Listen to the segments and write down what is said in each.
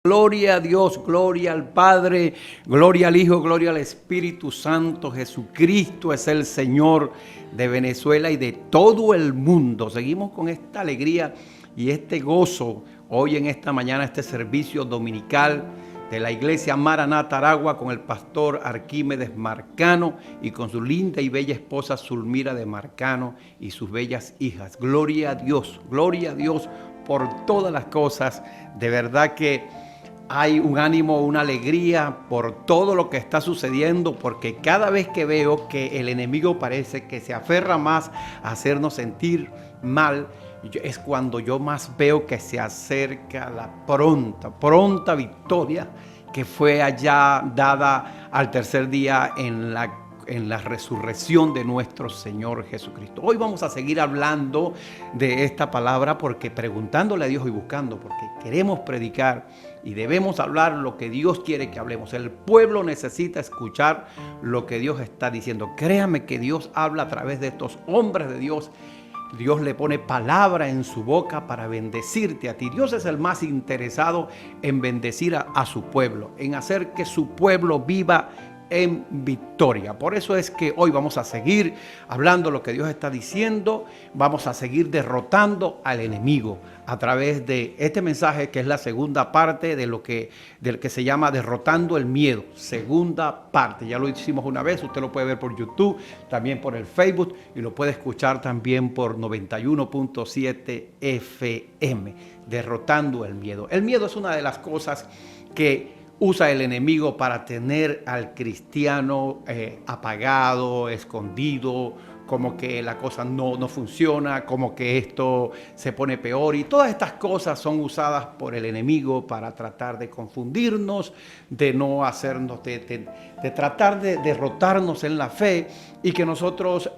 Gloria a Dios, gloria al Padre, gloria al Hijo, gloria al Espíritu Santo. Jesucristo es el Señor de Venezuela y de todo el mundo. Seguimos con esta alegría y este gozo hoy en esta mañana, este servicio dominical de la iglesia Maranata Aragua con el pastor Arquímedes Marcano y con su linda y bella esposa Zulmira de Marcano y sus bellas hijas. Gloria a Dios por todas las cosas. De verdad que hay un ánimo, una alegría por todo lo que está sucediendo, porque cada vez que veo que el enemigo parece que se aferra más a hacernos sentir mal, es cuando yo más veo que se acerca la pronta victoria que fue allá dada al tercer día en la resurrección de nuestro Señor Jesucristo. Hoy vamos a seguir hablando de esta palabra porque preguntándole a Dios y buscando, porque queremos predicar y debemos hablar lo que Dios quiere que hablemos. El pueblo necesita escuchar lo que Dios está diciendo. Créame que Dios habla a través de estos hombres de Dios. Dios le pone palabra en su boca para bendecirte a ti. Dios es el más interesado en bendecir a su pueblo, en hacer que su pueblo viva en victoria. Por eso es que hoy vamos a seguir hablando lo que Dios está diciendo. Vamos a seguir derrotando al enemigo a través de este mensaje, que es la segunda parte del que se llama Derrotando el Miedo. Segunda parte. Ya lo hicimos una vez. Usted lo puede ver por YouTube, también por el Facebook, y lo puede escuchar también por 91.7 FM. Derrotando el miedo. El miedo es una de las cosas que usa el enemigo para tener al cristiano apagado, escondido, como que la cosa no funciona, como que esto se pone peor. Y todas estas cosas son usadas por el enemigo para tratar de confundirnos, de no hacernos, de tratar de derrotarnos en la fe. Y que nosotros,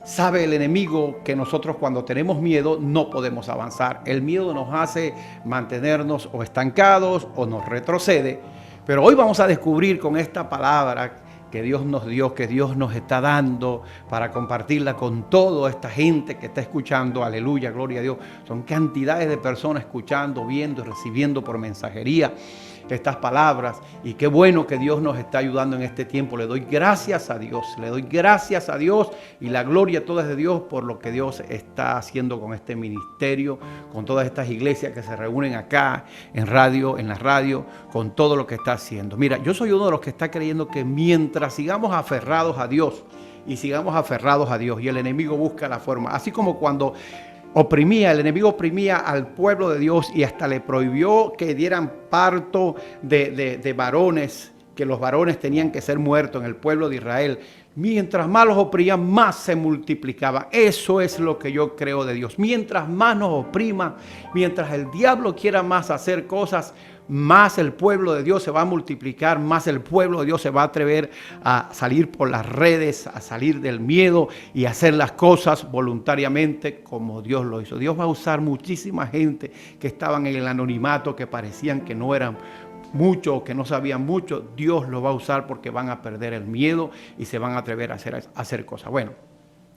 sabe el enemigo que nosotros cuando tenemos miedo no podemos avanzar. El miedo nos hace mantenernos o estancados o nos retrocede. Pero hoy vamos a descubrir con esta palabra que Dios nos dio, que Dios nos está dando para compartirla con toda esta gente que está escuchando. Aleluya, gloria a Dios. Son cantidades de personas escuchando, viendo y recibiendo por mensajería estas palabras, y qué bueno que Dios nos está ayudando en este tiempo. Le doy gracias a Dios, y la gloria toda es de Dios por lo que Dios está haciendo con este ministerio, con todas estas iglesias que se reúnen acá en la radio, con todo lo que está haciendo. Mira, yo soy uno de los que está creyendo que mientras sigamos aferrados a Dios y el enemigo busca la forma, así como cuando el enemigo oprimía al pueblo de Dios y hasta le prohibió que dieran parto de varones, que los varones tenían que ser muertos en el pueblo de Israel. Mientras más los oprimían, más se multiplicaban. Eso es lo que yo creo de Dios. Mientras más nos oprima, mientras el diablo quiera más hacer cosas, más el pueblo de Dios se va a multiplicar, más el pueblo de Dios se va a atrever a salir por las redes, a salir del miedo y a hacer las cosas voluntariamente como Dios lo hizo. Dios va a usar muchísima gente que estaban en el anonimato, que parecían que no eran mucho, que no sabían mucho. Dios lo va a usar porque van a perder el miedo y se van a atrever a hacer cosas. Bueno,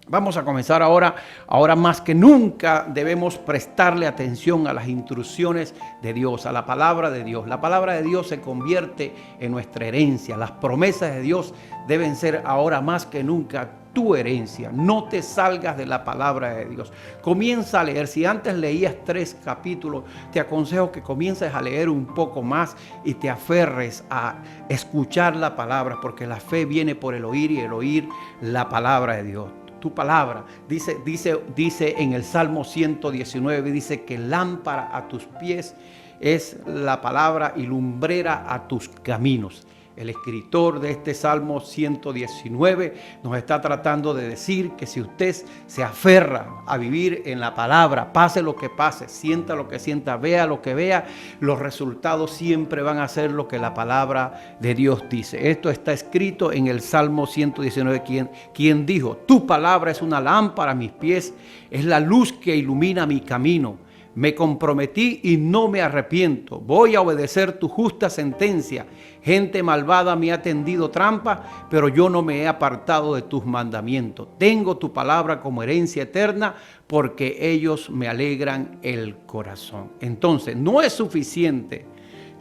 vamos a comenzar ahora. Ahora más que nunca debemos prestarle atención a las instrucciones de Dios, a la palabra de Dios. La palabra de Dios se convierte en nuestra herencia. Las promesas de Dios deben ser ahora más que nunca tu herencia. No te salgas de la palabra de Dios. Comienza a leer. Si antes leías 3 capítulos, te aconsejo que comiences a leer un poco más y te aferres a escuchar la palabra, porque la fe viene por el oír y el oír la palabra de Dios. Tu palabra, dice en el Salmo 119, dice que lámpara a tus pies es la palabra y lumbrera a tus caminos. El escritor de este Salmo 119 nos está tratando de decir que si usted se aferra a vivir en la palabra, pase lo que pase, sienta lo que sienta, vea lo que vea, los resultados siempre van a ser lo que la palabra de Dios dice. Esto está escrito en el Salmo 119, quien dijo: tu palabra es una lámpara a mis pies, es la luz que ilumina mi camino. Me comprometí y no me arrepiento. Voy a obedecer tu justa sentencia. Gente malvada me ha tendido trampa, pero yo no me he apartado de tus mandamientos. Tengo tu palabra como herencia eterna, porque ellos me alegran el corazón. Entonces, no es suficiente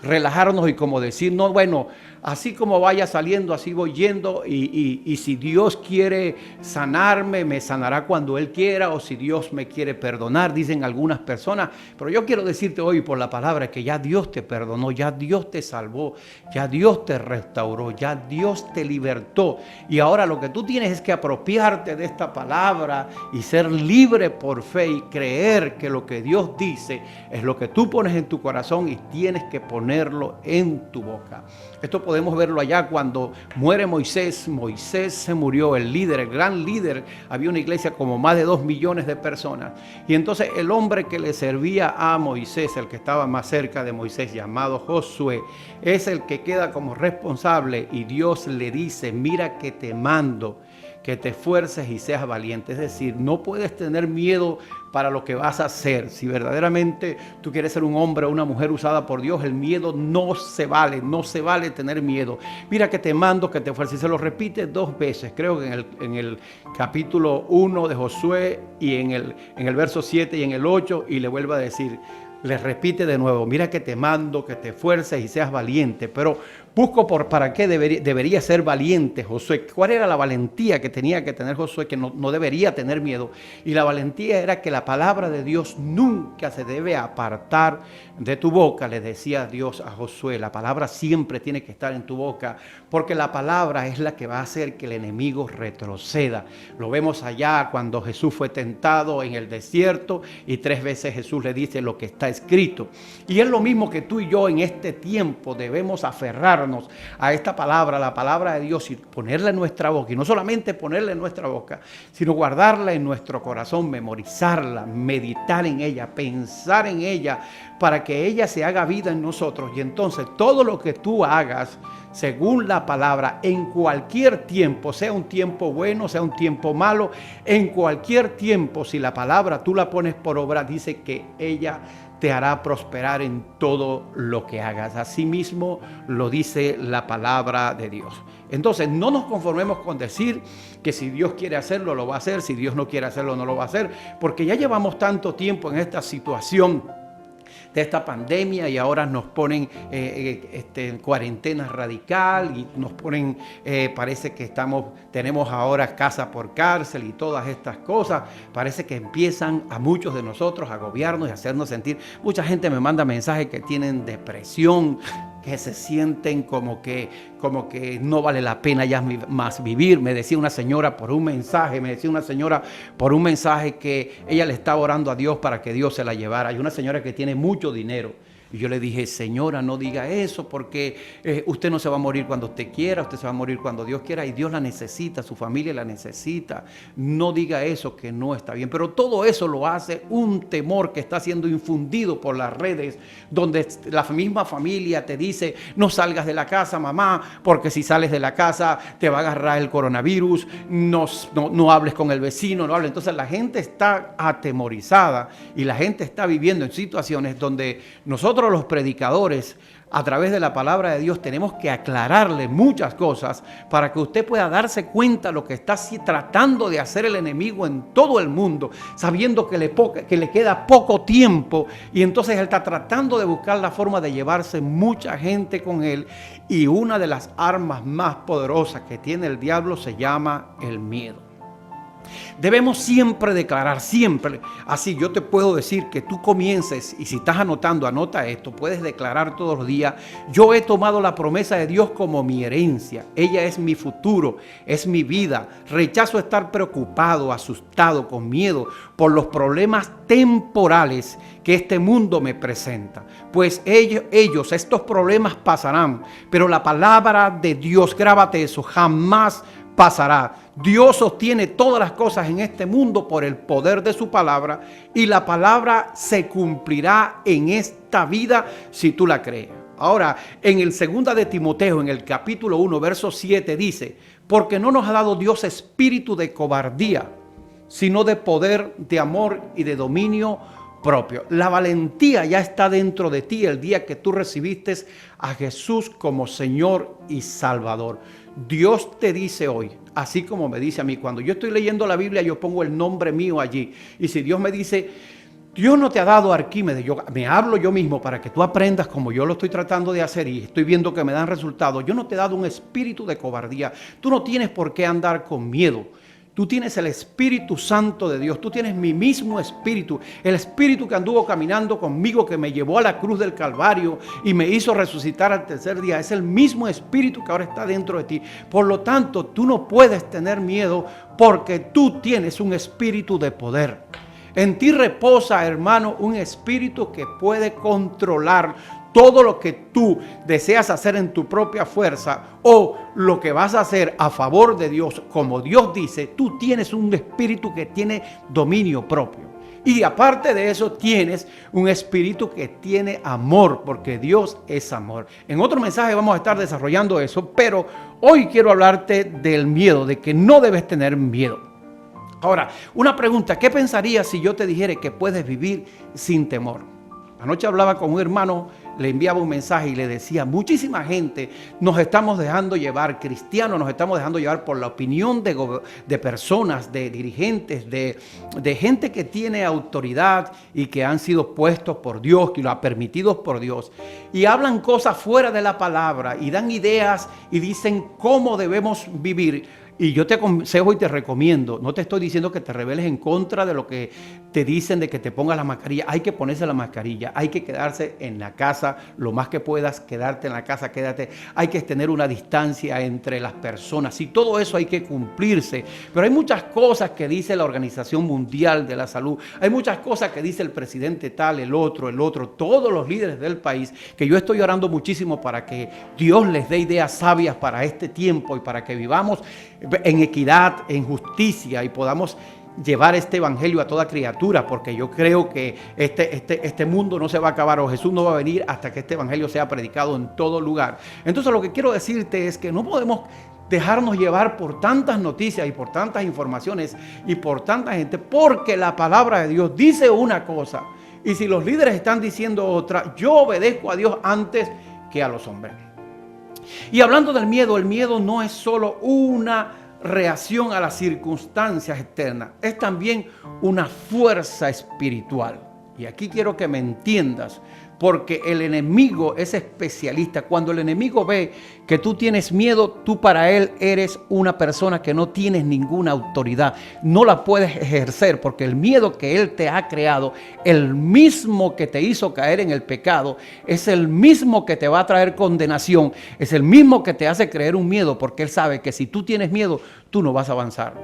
relajarnos y como decir, no, bueno, así como vaya saliendo, así voy yendo y si Dios quiere sanarme, me sanará cuando Él quiera, o si Dios me quiere perdonar, dicen algunas personas. Pero yo quiero decirte hoy por la palabra que ya Dios te perdonó, ya Dios te salvó, ya Dios te restauró, ya Dios te libertó. Y ahora lo que tú tienes es que apropiarte de esta palabra y ser libre por fe y creer que lo que Dios dice es lo que tú pones en tu corazón y tienes que ponerlo en tu boca. Esto podemos verlo allá cuando muere Moisés. Moisés se murió, el líder, el gran líder. Había una iglesia como más de 2 millones de personas. Y entonces el hombre que le servía a Moisés, el que estaba más cerca de Moisés, llamado Josué, es el que queda como responsable y Dios le dice, mira que te mando, que te esfuerces y seas valiente. Es decir, no puedes tener miedo para lo que vas a hacer. Si verdaderamente tú quieres ser un hombre o una mujer usada por Dios, el miedo no se vale tener miedo. Mira que te mando, que te esfuerces. Se lo repite 2 veces, creo que en el capítulo 1 de Josué y en el verso 7 y en el 8, y le vuelve a decir, les repite de nuevo, mira que te mando, que te esfuerces y seas valiente. Pero busco para qué debería ser valiente Josué. ¿Cuál era la valentía que tenía que tener Josué? Que no debería tener miedo. Y la valentía era que la palabra de Dios nunca se debe apartar de tu boca, le decía Dios a Josué. La palabra siempre tiene que estar en tu boca, porque la palabra es la que va a hacer que el enemigo retroceda. Lo vemos allá cuando Jesús fue tentado en el desierto y 3 veces Jesús le dice lo que está escrito. Y es lo mismo que tú y yo en este tiempo debemos aferrarnos a esta palabra, la palabra de Dios, y ponerla en nuestra boca. Y no solamente ponerla en nuestra boca, sino guardarla en nuestro corazón, memorizarla, meditar en ella, pensar en ella, para que ella se haga vida en nosotros. Y entonces todo lo que tú hagas según la palabra, en cualquier tiempo, sea un tiempo bueno, sea un tiempo malo, en cualquier tiempo, si la palabra tú la pones por obra, dice que ella te hará prosperar en todo lo que hagas. Asimismo lo dice la palabra de Dios. Entonces no nos conformemos con decir que si Dios quiere hacerlo, lo va a hacer. Si Dios no quiere hacerlo, no lo va a hacer. Porque ya llevamos tanto tiempo en esta situación de esta pandemia y ahora nos ponen en cuarentena radical y nos ponen, parece que tenemos ahora casa por cárcel y todas estas cosas. Parece que empiezan a muchos de nosotros a agobiarnos y a hacernos sentir. Mucha gente me manda mensajes que tienen depresión, que se sienten como que no vale la pena ya más vivir. Me decía una señora por un mensaje que ella le estaba orando a Dios para que Dios se la llevara. Hay una señora que tiene mucho dinero. Y yo le dije, señora, no diga eso porque usted no se va a morir cuando usted quiera, usted se va a morir cuando Dios quiera y Dios la necesita, su familia la necesita. No diga eso, que no está bien. Pero todo eso lo hace un temor que está siendo infundido por las redes, donde la misma familia te dice, no salgas de la casa, mamá, porque si sales de la casa te va a agarrar el coronavirus, no hables con el vecino, no hables. Entonces la gente está atemorizada y la gente está viviendo en situaciones donde nosotros los predicadores, a través de la palabra de Dios, tenemos que aclararle muchas cosas para que usted pueda darse cuenta de lo que está tratando de hacer el enemigo en todo el mundo, sabiendo que le queda poco tiempo y entonces él está tratando de buscar la forma de llevarse mucha gente con él. Y una de las armas más poderosas que tiene el diablo se llama el miedo. Debemos siempre declarar, siempre. Así yo te puedo decir que tú comiences, y si estás anotando, anota esto, puedes declarar todos los días, yo he tomado la promesa de Dios como mi herencia, ella es mi futuro, es mi vida, rechazo estar preocupado, asustado, con miedo por los problemas temporales que este mundo me presenta, pues estos problemas pasarán, pero la palabra de Dios, grábate eso, jamás pasará. Dios sostiene todas las cosas en este mundo por el poder de su palabra y la palabra se cumplirá en esta vida si tú la crees. Ahora, en el 2 de Timoteo, en el capítulo 1, verso 7 dice, porque no nos ha dado Dios espíritu de cobardía, sino de poder, de amor y de dominio propio. La valentía ya está dentro de ti el día que tú recibiste a Jesús como Señor y Salvador. Dios te dice hoy, así como me dice a mí, cuando yo estoy leyendo la Biblia, yo pongo el nombre mío allí. Y si Dios me dice, Dios no te ha dado Arquímedes, me hablo yo mismo para que tú aprendas como yo lo estoy tratando de hacer y estoy viendo que me dan resultados. Yo no te he dado un espíritu de cobardía. Tú no tienes por qué andar con miedo. Tú tienes el Espíritu Santo de Dios. Tú tienes mi mismo espíritu. El espíritu que anduvo caminando conmigo, que me llevó a la cruz del Calvario y me hizo resucitar al tercer día. Es el mismo espíritu que ahora está dentro de ti. Por lo tanto, tú no puedes tener miedo porque tú tienes un espíritu de poder. En ti reposa, hermano, un espíritu que puede controlar todo lo que tú deseas hacer en tu propia fuerza o lo que vas a hacer a favor de Dios. Como Dios dice, tú tienes un espíritu que tiene dominio propio. Y aparte de eso, tienes un espíritu que tiene amor, porque Dios es amor. En otro mensaje vamos a estar desarrollando eso, pero hoy quiero hablarte del miedo, de que no debes tener miedo. Ahora, una pregunta, ¿qué pensarías si yo te dijera que puedes vivir sin temor? Anoche hablaba con un hermano, le enviaba un mensaje y le decía, muchísima gente nos estamos dejando llevar, cristianos nos estamos dejando llevar por la opinión de personas, de dirigentes, de gente que tiene autoridad y que han sido puestos por Dios, que lo ha permitido por Dios. Y hablan cosas fuera de la palabra y dan ideas y dicen cómo debemos vivir. Y yo te aconsejo y te recomiendo, no te estoy diciendo que te rebeles en contra de lo que te dicen de que te pongas la mascarilla. Hay que ponerse la mascarilla, hay que quedarse en la casa lo más que puedas, quedarte en la casa, quédate. Hay que tener una distancia entre las personas y todo eso hay que cumplirse. Pero hay muchas cosas que dice la Organización Mundial de la Salud, hay muchas cosas que dice el presidente tal, el otro, todos los líderes del país, que yo estoy orando muchísimo para que Dios les dé ideas sabias para este tiempo y para que vivamos en equidad, en justicia y podamos llevar este evangelio a toda criatura, porque yo creo que este mundo no se va a acabar o Jesús no va a venir hasta que este evangelio sea predicado en todo lugar. Entonces lo que quiero decirte es que no podemos dejarnos llevar por tantas noticias y por tantas informaciones y por tanta gente, porque la palabra de Dios dice una cosa y si los líderes están diciendo otra, yo obedezco a Dios antes que a los hombres. Y hablando del miedo, el miedo no es solo una reacción a las circunstancias externas, es también una fuerza espiritual. Y aquí quiero que me entiendas, porque el enemigo es especialista. Cuando el enemigo ve que tú tienes miedo, tú para él eres una persona que no tienes ninguna autoridad. No la puedes ejercer porque el miedo que él te ha creado, el mismo que te hizo caer en el pecado, es el mismo que te va a traer condenación. Es el mismo que te hace creer un miedo porque él sabe que si tú tienes miedo, tú no vas a avanzar.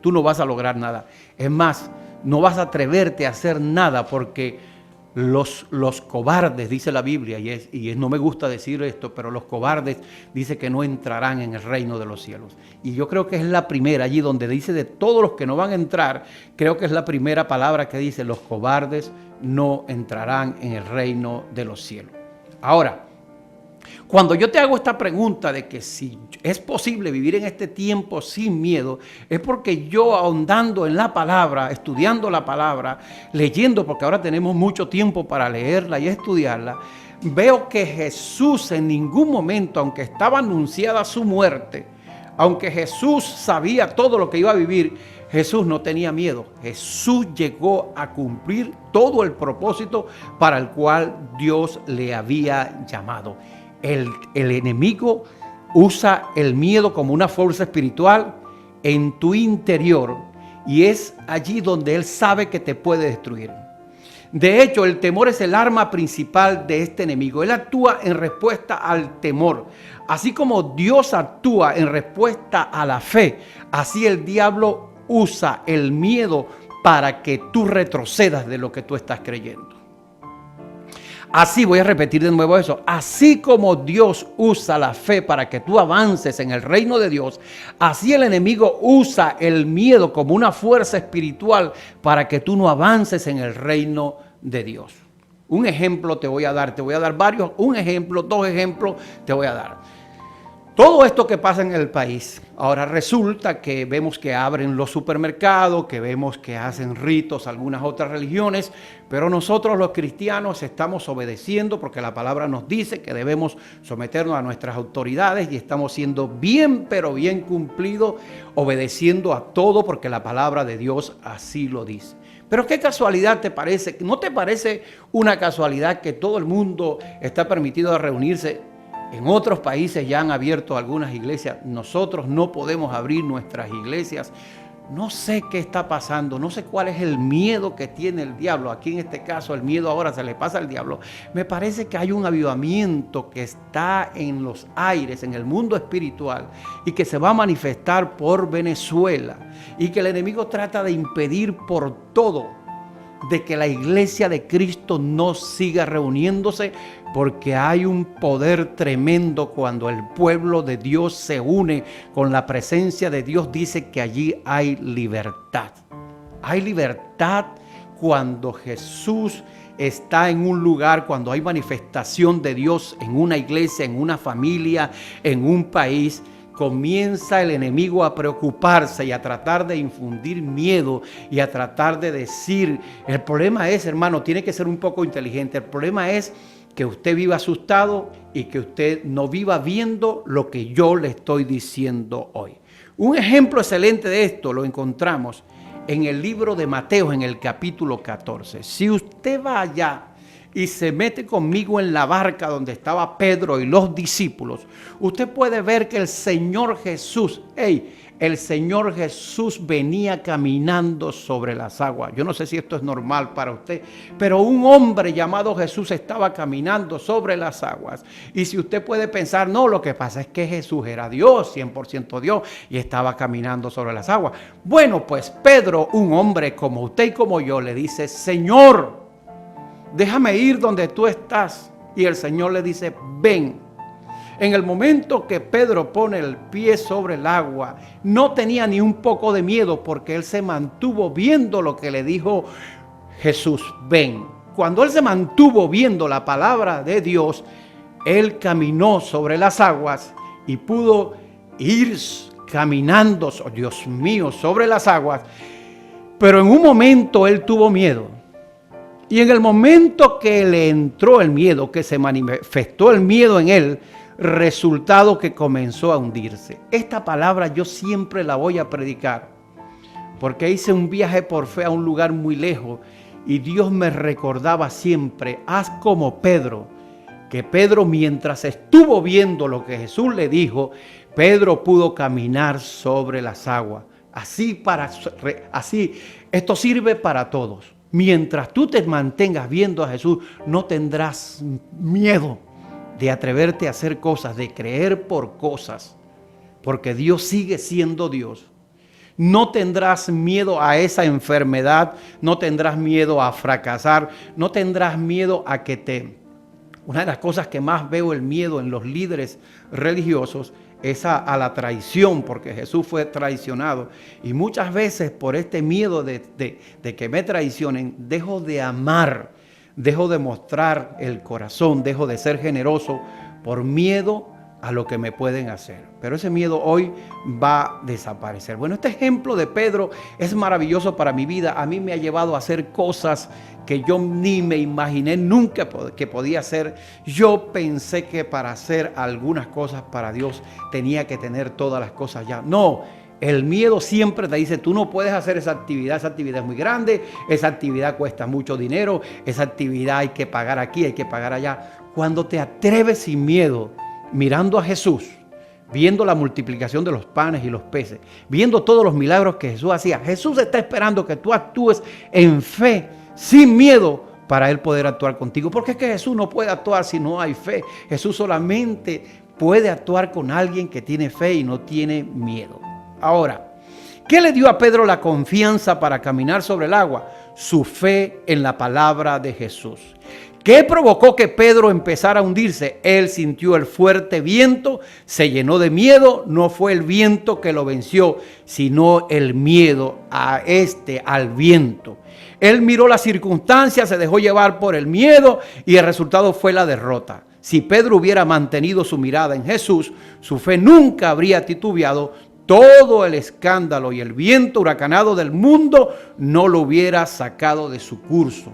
Tú no vas a lograr nada. Es más, no vas a atreverte a hacer nada porque los cobardes, dice la Biblia, y no me gusta decir esto, pero los cobardes dice que no entrarán en el reino de los cielos. Y yo creo que es la primera, allí donde dice de todos los que no van a entrar, creo que es la primera palabra que dice, los cobardes no entrarán en el reino de los cielos. Ahora, cuando yo te hago esta pregunta de que si es posible vivir en este tiempo sin miedo, es porque yo ahondando en la palabra, estudiando la palabra, leyendo, porque ahora tenemos mucho tiempo para leerla y estudiarla, veo que Jesús en ningún momento, aunque estaba anunciada su muerte, aunque Jesús sabía todo lo que iba a vivir, Jesús no tenía miedo. Jesús llegó a cumplir todo el propósito para el cual Dios le había llamado. El enemigo usa el miedo como una fuerza espiritual en tu interior y es allí donde él sabe que te puede destruir. De hecho, el temor es el arma principal de este enemigo. Él actúa en respuesta al temor. Así como Dios actúa en respuesta a la fe, así el diablo usa el miedo para que tú retrocedas de lo que tú estás creyendo. Así, voy a repetir de nuevo eso, así como Dios usa la fe para que tú avances en el reino de Dios, así el enemigo usa el miedo como una fuerza espiritual para que tú no avances en el reino de Dios. Un ejemplo te voy a dar varios, un ejemplo, dos ejemplos te voy a dar. Todo esto que pasa en el país, ahora resulta que vemos que abren los supermercados, que vemos que hacen ritos algunas otras religiones, pero nosotros los cristianos estamos obedeciendo porque la palabra nos dice que debemos someternos a nuestras autoridades y estamos siendo bien, pero bien cumplidos, obedeciendo a todo porque la palabra de Dios así lo dice. Pero qué casualidad te parece, ¿no te parece una casualidad que todo el mundo está permitido reunirse? En otros países ya han abierto algunas iglesias, nosotros no podemos abrir nuestras iglesias. No sé qué está pasando, no sé cuál es el miedo que tiene el diablo. Aquí en este caso el miedo ahora se le pasa al diablo. Me parece que hay un avivamiento que está en los aires, en el mundo espiritual, y que se va a manifestar por Venezuela, y que el enemigo trata de impedir por todo de que la iglesia de Cristo no siga reuniéndose, porque hay un poder tremendo cuando el pueblo de Dios se une con la presencia de Dios. Dice que allí hay libertad. Hay libertad cuando Jesús está en un lugar, cuando hay manifestación de Dios en una iglesia, en una familia, en un país. Comienza el enemigo a preocuparse y a tratar de infundir miedo y a tratar de decir, el problema es, hermano, tiene que ser un poco inteligente. El problema es que usted viva asustado y que usted no viva viendo lo que yo le estoy diciendo hoy. Un ejemplo excelente de esto lo encontramos en el libro de Mateo, en el capítulo 14. Si usted va allá y se mete conmigo en la barca donde estaba Pedro y los discípulos, usted puede ver que el Señor Jesús, el Señor Jesús venía caminando sobre las aguas. Yo no sé si esto es normal para usted, pero un hombre llamado Jesús estaba caminando sobre las aguas. Y si usted puede pensar, no, lo que pasa es que Jesús era Dios, 100% Dios, y estaba caminando sobre las aguas. Bueno, pues Pedro, un hombre como usted y como yo, le dice, Señor, déjame ir donde tú estás. Y el Señor le dice, ven. En el momento que Pedro pone el pie sobre el agua, no tenía ni un poco de miedo, porque él se mantuvo viendo lo que le dijo Jesús, ven. Cuando él se mantuvo viendo la palabra de Dios, él caminó sobre las aguas y pudo ir caminando, oh Dios mío, sobre las aguas. Pero en un momento él tuvo miedo. Y en el momento que le entró el miedo, que se manifestó el miedo en él, resultado que comenzó a hundirse. Esta palabra yo siempre la voy a predicar, porque hice un viaje por fe a un lugar muy lejos y Dios me recordaba siempre, haz como Pedro, que Pedro, mientras estuvo viendo lo que Jesús le dijo, Pedro pudo caminar sobre las aguas. Así esto sirve para todos. Mientras tú te mantengas viendo a Jesús, no tendrás miedo de atreverte a hacer cosas, de creer por cosas, porque Dios sigue siendo Dios. No tendrás miedo a esa enfermedad, no tendrás miedo a fracasar, no tendrás miedo a que Una de las cosas que más veo el miedo en los líderes religiosos es a la traición, porque Jesús fue traicionado. Y muchas veces por este miedo de que me traicionen, dejo de amar, dejo de mostrar el corazón, dejo de ser generoso por miedo a lo que me pueden hacer. Pero ese miedo hoy va a desaparecer. Bueno, este ejemplo de Pedro es maravilloso para mi vida. A mí me ha llevado a hacer cosas que yo ni me imaginé nunca que podía hacer. Yo pensé que para hacer algunas cosas para Dios tenía que tener todas las cosas ya. No, el miedo siempre te dice, tú no puedes hacer esa actividad es muy grande, esa actividad cuesta mucho dinero, esa actividad hay que pagar aquí, hay que pagar allá. Cuando te atreves sin miedo, mirando a Jesús, viendo la multiplicación de los panes y los peces, viendo todos los milagros que Jesús hacía, Jesús está esperando que tú actúes en fe, sin miedo, para Él poder actuar contigo. Porque es que Jesús no puede actuar si no hay fe. Jesús solamente puede actuar con alguien que tiene fe y no tiene miedo. Ahora, ¿qué le dio a Pedro la confianza para caminar sobre el agua? Su fe en la palabra de Jesús. ¿Qué provocó que Pedro empezara a hundirse? Él sintió el fuerte viento, se llenó de miedo. No fue el viento que lo venció, sino el miedo al viento. Él miró las circunstancias, se dejó llevar por el miedo y el resultado fue la derrota. Si Pedro hubiera mantenido su mirada en Jesús, su fe nunca habría titubeado. Todo el escándalo y el viento huracanado del mundo no lo hubiera sacado de su curso.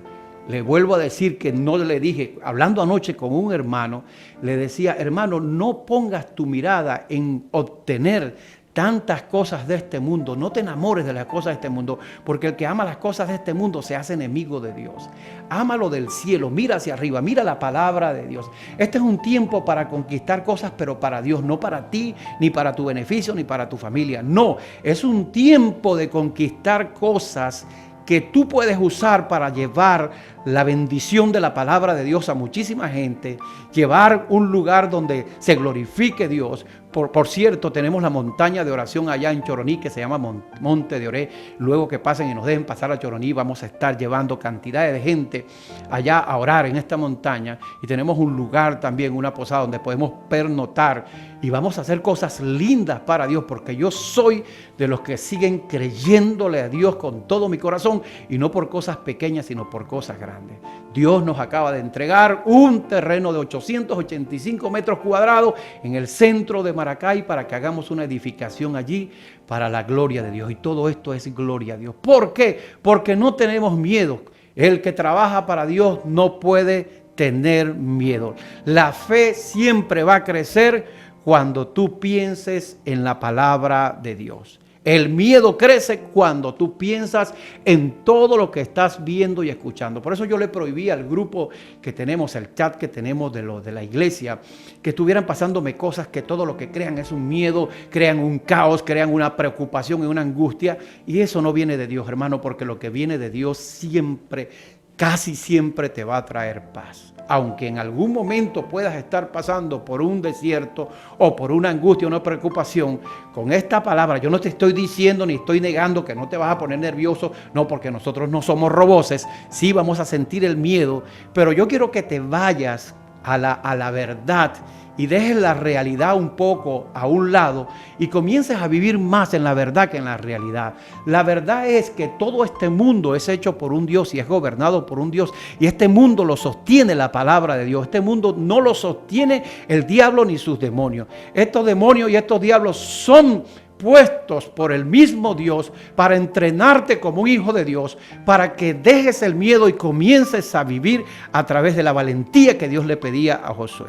Le vuelvo a decir que no le dije, hablando anoche con un hermano, le decía, hermano, no pongas tu mirada en obtener tantas cosas de este mundo. No te enamores de las cosas de este mundo, porque el que ama las cosas de este mundo se hace enemigo de Dios. Ama lo del cielo, mira hacia arriba, mira la palabra de Dios. Este es un tiempo para conquistar cosas, pero para Dios, no para ti, ni para tu beneficio, ni para tu familia. No, es un tiempo de conquistar cosas que tú puedes usar para llevar la bendición de la palabra de Dios a muchísima gente, llevar un lugar donde se glorifique Dios. Por cierto, tenemos la montaña de oración allá en Choroní que se llama Monte de Oré. Luego que pasen y nos dejen pasar a Choroní, vamos a estar llevando cantidades de gente allá a orar en esta montaña. Y tenemos un lugar también, una posada donde podemos pernoctar y vamos a hacer cosas lindas para Dios, porque yo soy de los que siguen creyéndole a Dios con todo mi corazón, y no por cosas pequeñas, sino por cosas grandes. Dios nos acaba de entregar un terreno de 885 metros cuadrados en el centro de Maracay para que hagamos una edificación allí para la gloria de Dios. Y todo esto es gloria a Dios. ¿Por qué? Porque no tenemos miedo. El que trabaja para Dios no puede tener miedo. La fe siempre va a crecer cuando tú pienses en la palabra de Dios. El miedo crece cuando tú piensas en todo lo que estás viendo y escuchando. Por eso yo le prohibí al grupo que tenemos, el chat que tenemos de la iglesia, que estuvieran pasándome cosas que todo lo que crean es un miedo, crean un caos, crean una preocupación y una angustia. Y eso no viene de Dios, hermano, porque lo que viene de Dios siempre, casi siempre te va a traer paz. Aunque en algún momento puedas estar pasando por un desierto o por una angustia, una preocupación, con esta palabra, yo no te estoy diciendo ni estoy negando que no te vas a poner nervioso, no, porque nosotros no somos roboces, sí vamos a sentir el miedo, pero yo quiero que te vayas a la verdad y dejes la realidad un poco a un lado y comiences a vivir más en la verdad que en la realidad. La verdad es que todo este mundo es hecho por un Dios y es gobernado por un Dios, y este mundo lo sostiene la palabra de Dios. Este mundo no lo sostiene el diablo ni sus demonios. Estos demonios y estos diablos son puestos por el mismo Dios para entrenarte como un hijo de Dios, para que dejes el miedo y comiences a vivir a través de la valentía que Dios le pedía a Josué.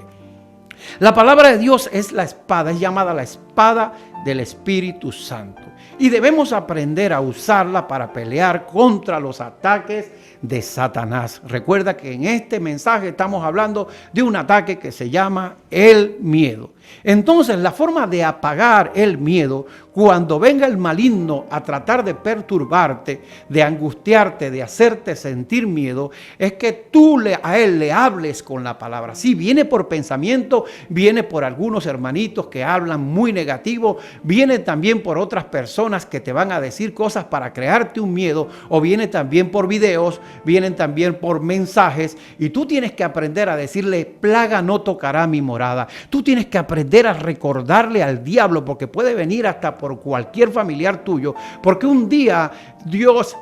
La palabra de Dios es la espada, es llamada la espada del Espíritu Santo. Y debemos aprender a usarla para pelear contra los ataques de Satanás. Recuerda que en este mensaje estamos hablando de un ataque que se llama el miedo. Entonces, la forma de apagar el miedo, cuando venga el maligno a tratar de perturbarte, de angustiarte, de hacerte sentir miedo, es que tú a él le hables con la palabra. Sí, viene por pensamiento, viene por algunos hermanitos que hablan muy negativo, viene también por otras personas que te van a decir cosas para crearte un miedo, o viene también por videos, vienen también por mensajes, y tú tienes que aprender a decirle: plaga no tocará mi morada. Tú tienes que aprender a recordarle al diablo, porque puede venir hasta por cualquier familiar tuyo, porque un día Dios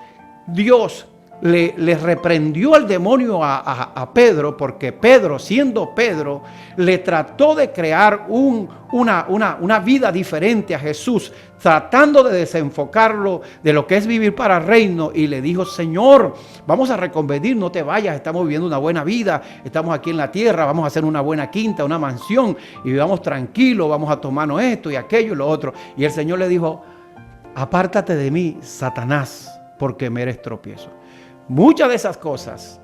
le reprendió al demonio a Pedro, porque Pedro, siendo Pedro, le trató de crear una vida diferente a Jesús, tratando de desenfocarlo de lo que es vivir para el reino, y le dijo: Señor, vamos a reconvertir, no te vayas, estamos viviendo una buena vida, estamos aquí en la tierra, vamos a hacer una buena quinta, una mansión, y vivamos tranquilos, vamos a tomarnos esto y aquello y lo otro. Y el Señor le dijo: apártate de mí, Satanás, porque me eres tropiezo. Muchas de esas cosas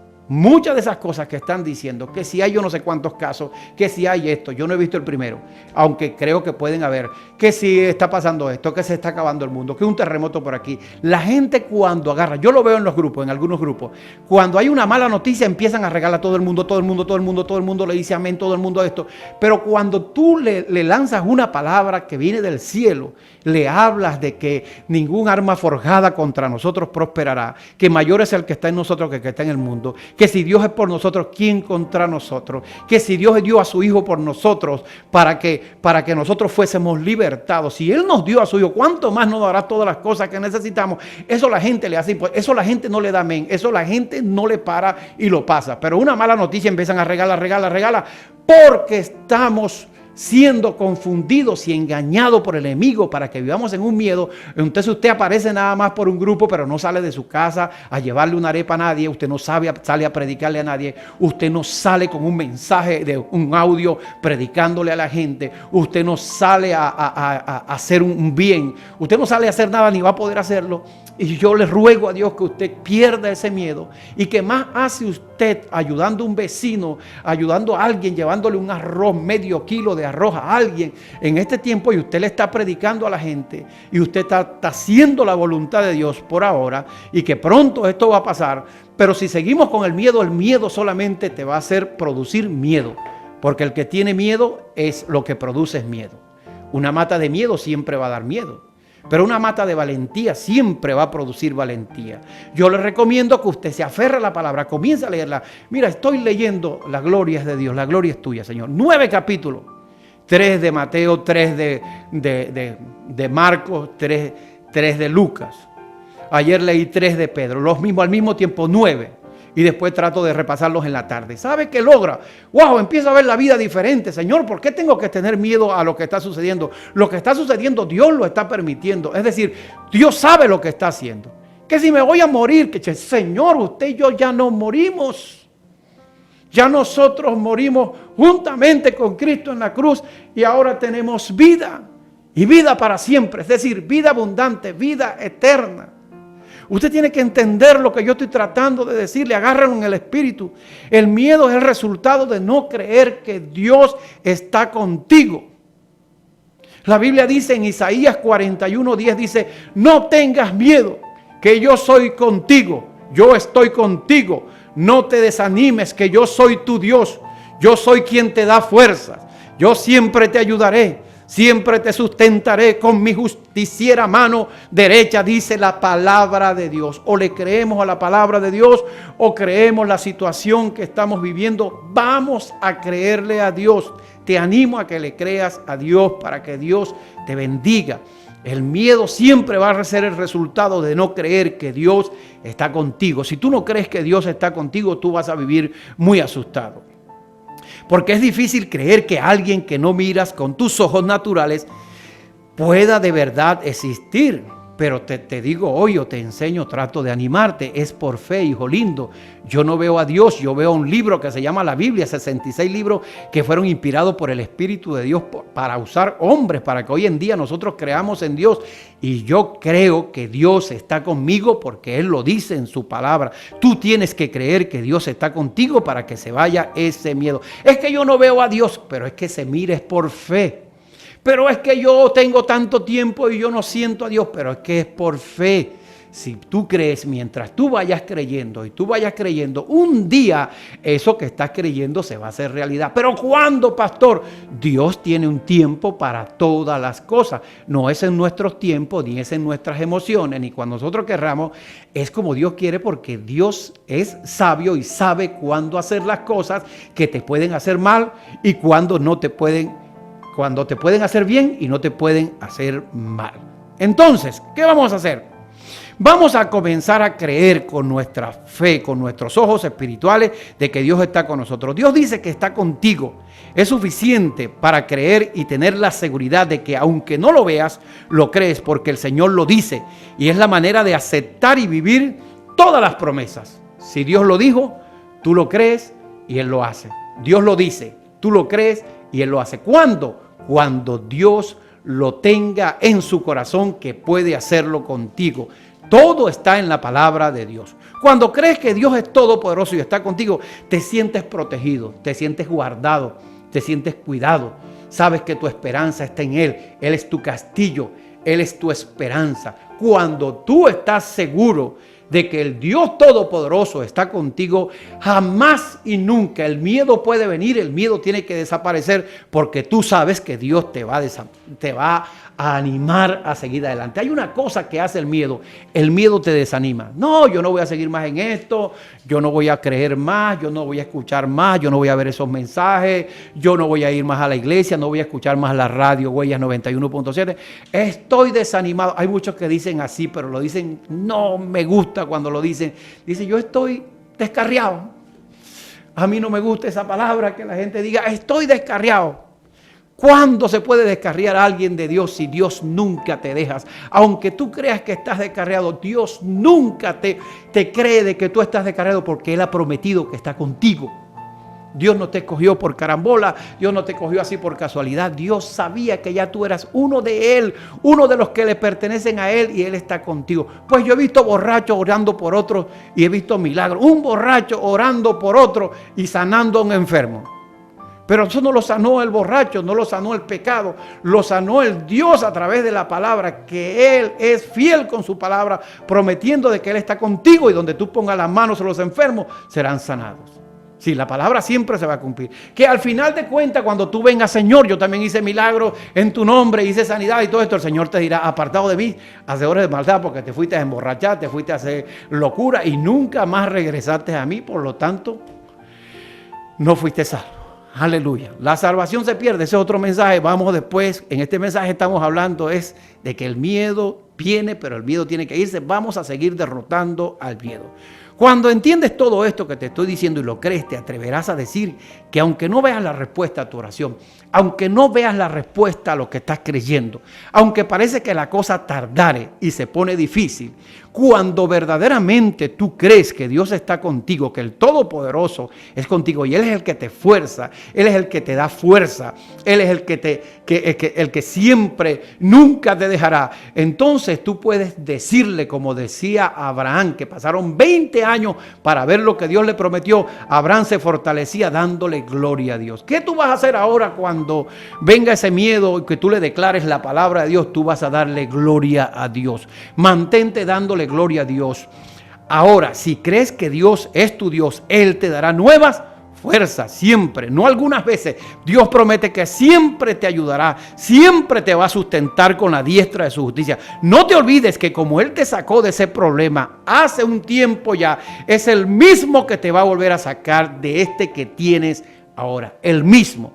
que están diciendo, que si hay yo no sé cuántos casos, que si hay esto, yo no he visto el primero, aunque creo que pueden haber, que si está pasando esto, que se está acabando el mundo, que un terremoto por aquí. La gente cuando agarra, yo lo veo en los grupos, en algunos grupos, cuando hay una mala noticia empiezan a regalar a todo el mundo le dice amén, todo el mundo esto. Pero cuando tú le lanzas una palabra que viene del cielo, le hablas de que ningún arma forjada contra nosotros prosperará, que mayor es el que está en nosotros que el que está en el mundo, que si Dios es por nosotros, ¿quién contra nosotros? Que si Dios dio a su Hijo por nosotros para que nosotros fuésemos libertados. Si Él nos dio a su Hijo, ¿cuánto más nos dará todas las cosas que necesitamos? Eso la gente le hace, eso la gente no le da amén, eso la gente no le para y lo pasa. Pero una mala noticia empiezan a regalar, porque estamos siendo confundidos y engañados por el enemigo para que vivamos en un miedo. Entonces usted aparece nada más por un grupo, pero no sale de su casa a llevarle una arepa a nadie. Usted no sale a predicarle a nadie. Usted no sale con un mensaje de un audio predicándole a la gente. Usted no sale a hacer un bien. Usted no sale a hacer nada ni va a poder hacerlo. Y yo le ruego a Dios que usted pierda ese miedo. Y que más hace usted ayudando a un vecino, ayudando a alguien, llevándole un arroz, medio kilo de arroz a alguien en este tiempo, y usted le está predicando a la gente y usted está haciendo la voluntad de Dios por ahora, y que pronto esto va a pasar. Pero si seguimos con el miedo solamente te va a hacer producir miedo, porque el que tiene miedo es lo que produce es miedo. Una mata de miedo siempre va a dar miedo, pero una mata de valentía siempre va a producir valentía. Yo le recomiendo que usted se aferre a la palabra, comience a leerla. Mira, estoy leyendo la gloria es de Dios, la gloria es tuya, Señor. 9 capítulos, 3 de Mateo, 3 de Marcos, 3 de Lucas. Ayer leí 3 de Pedro, los mismos al mismo tiempo, 9. Y después trato de repasarlos en la tarde. ¿Sabe qué logra? ¡Wow! Empiezo a ver la vida diferente. Señor, ¿por qué tengo que tener miedo a lo que está sucediendo? Lo que está sucediendo, Dios lo está permitiendo. Es decir, Dios sabe lo que está haciendo. Que si me voy a morir, que Señor, usted y yo ya no morimos. Ya nosotros morimos juntamente con Cristo en la cruz y ahora tenemos vida. Y vida para siempre. Es decir, vida abundante, vida eterna. Usted tiene que entender lo que yo estoy tratando de decirle. Agárrenlo en el espíritu. El miedo es el resultado de no creer que Dios está contigo. La Biblia dice en Isaías 41:10, dice: no tengas miedo, que yo soy contigo. Yo estoy contigo. No te desanimes, que yo soy tu Dios. Yo soy quien te da fuerzas. Yo siempre te ayudaré. Siempre te sustentaré con mi justiciera mano derecha, dice la palabra de Dios. O le creemos a la palabra de Dios o creemos la situación que estamos viviendo. Vamos a creerle a Dios. Te animo a que le creas a Dios para que Dios te bendiga. El miedo siempre va a ser el resultado de no creer que Dios está contigo. Si tú no crees que Dios está contigo, tú vas a vivir muy asustado. Porque es difícil creer que alguien que no miras con tus ojos naturales pueda de verdad existir. Pero te digo hoy, o te enseño, trato de animarte, es por fe, hijo lindo. Yo no veo a Dios, yo veo un libro que se llama la Biblia, 66 libros que fueron inspirados por el Espíritu de Dios para usar hombres, para que hoy en día nosotros creamos en Dios. Y yo creo que Dios está conmigo porque Él lo dice en su palabra. Tú tienes que creer que Dios está contigo para que se vaya ese miedo. Es que yo no veo a Dios, pero es que se mire por fe. Pero es que yo tengo tanto tiempo y yo no siento a Dios, pero es que es por fe. Si tú crees, mientras tú vayas creyendo y tú vayas creyendo, un día eso que estás creyendo se va a hacer realidad. Pero ¿cuándo, pastor? Dios tiene un tiempo para todas las cosas. No es en nuestros tiempos, ni es en nuestras emociones, ni cuando nosotros querramos. Es como Dios quiere, porque Dios es sabio y sabe cuándo hacer las cosas que te pueden hacer mal y cuándo no te pueden, cuando te pueden hacer bien y no te pueden hacer mal. Entonces, ¿qué vamos a hacer? Vamos a comenzar a creer con nuestra fe, con nuestros ojos espirituales, de que Dios está con nosotros. Dios dice que está contigo. Es suficiente para creer y tener la seguridad de que aunque no lo veas, lo crees porque el Señor lo dice. Y es la manera de aceptar y vivir todas las promesas. Si Dios lo dijo, tú lo crees y Él lo hace. Dios lo dice, tú lo crees y Él lo hace. ¿Cuándo? Cuando Dios lo tenga en su corazón, que puede hacerlo contigo. Todo está en la palabra de Dios. Cuando crees que Dios es todopoderoso y está contigo, te sientes protegido, te sientes guardado, te sientes cuidado. Sabes que tu esperanza está en Él. Él es tu castillo, Él es tu esperanza. Cuando tú estás seguro de que el Dios todopoderoso está contigo, jamás y nunca el miedo puede venir, el miedo tiene que desaparecer, porque tú sabes que Dios te va a animar a seguir adelante. Hay una cosa que hace el miedo te desanima. No, yo no voy a seguir más en esto, yo no voy a creer más, yo no voy a escuchar más, yo no voy a ver esos mensajes, yo no voy a ir más a la iglesia, no voy a escuchar más la radio Huellas 91.7. Estoy desanimado. Hay muchos que dicen así, pero lo dicen, no me gusta cuando lo dicen. Dice, yo estoy descarriado. A mí no me gusta esa palabra, que la gente diga, estoy descarriado. ¿Cuándo se puede descarriar a alguien de Dios si Dios nunca te dejas? Aunque tú creas que estás descarriado, Dios nunca te cree de que tú estás descarriado, porque Él ha prometido que está contigo. Dios no te escogió por carambola, Dios no te escogió así por casualidad. Dios sabía que ya tú eras uno de Él, uno de los que le pertenecen a Él, y Él está contigo. Pues yo he visto borrachos orando por otros y he visto milagros. Un borracho orando por otro y sanando a un enfermo. Pero eso no lo sanó el borracho, no lo sanó el pecado, lo sanó el Dios a través de la palabra, que Él es fiel con su palabra, prometiendo de que Él está contigo y donde tú pongas las manos a los enfermos serán sanados. Sí, la palabra siempre se va a cumplir. Que al final de cuentas, cuando tú vengas, Señor, yo también hice milagros en tu nombre, hice sanidad y todo esto, el Señor te dirá: apartado de mí, hacedores de maldad, porque te fuiste a emborrachar, te fuiste a hacer locura y nunca más regresaste a mí, por lo tanto, no fuiste salvo. Aleluya. La salvación se pierde. Ese es otro mensaje. Vamos después. En este mensaje estamos hablando es de que el miedo viene, pero el miedo tiene que irse. Vamos a seguir derrotando al miedo. Cuando entiendes todo esto que te estoy diciendo y lo crees, te atreverás a decir que aunque no veas la respuesta a tu oración, aunque no veas la respuesta a lo que estás creyendo, aunque parece que la cosa tardare y se pone difícil, cuando verdaderamente tú crees que Dios está contigo, que el Todopoderoso es contigo y Él es el que te fuerza, Él es el que te da fuerza, Él es el que siempre, nunca te dejará, entonces tú puedes decirle, como decía Abraham, que pasaron 20 años para ver lo que Dios le prometió. Abraham se fortalecía dándole gloria a Dios. ¿Qué tú vas a hacer ahora cuando venga ese miedo y que tú le declares la palabra de Dios? Tú vas a darle gloria a Dios. Mantente dándole gloria a Dios. Ahora, si crees que Dios es tu Dios, Él te dará nuevas fuerza, siempre, no algunas veces. Dios promete que siempre te ayudará, siempre te va a sustentar con la diestra de su justicia. No te olvides que como Él te sacó de ese problema hace un tiempo ya, es el mismo que te va a volver a sacar de este que tienes ahora. El mismo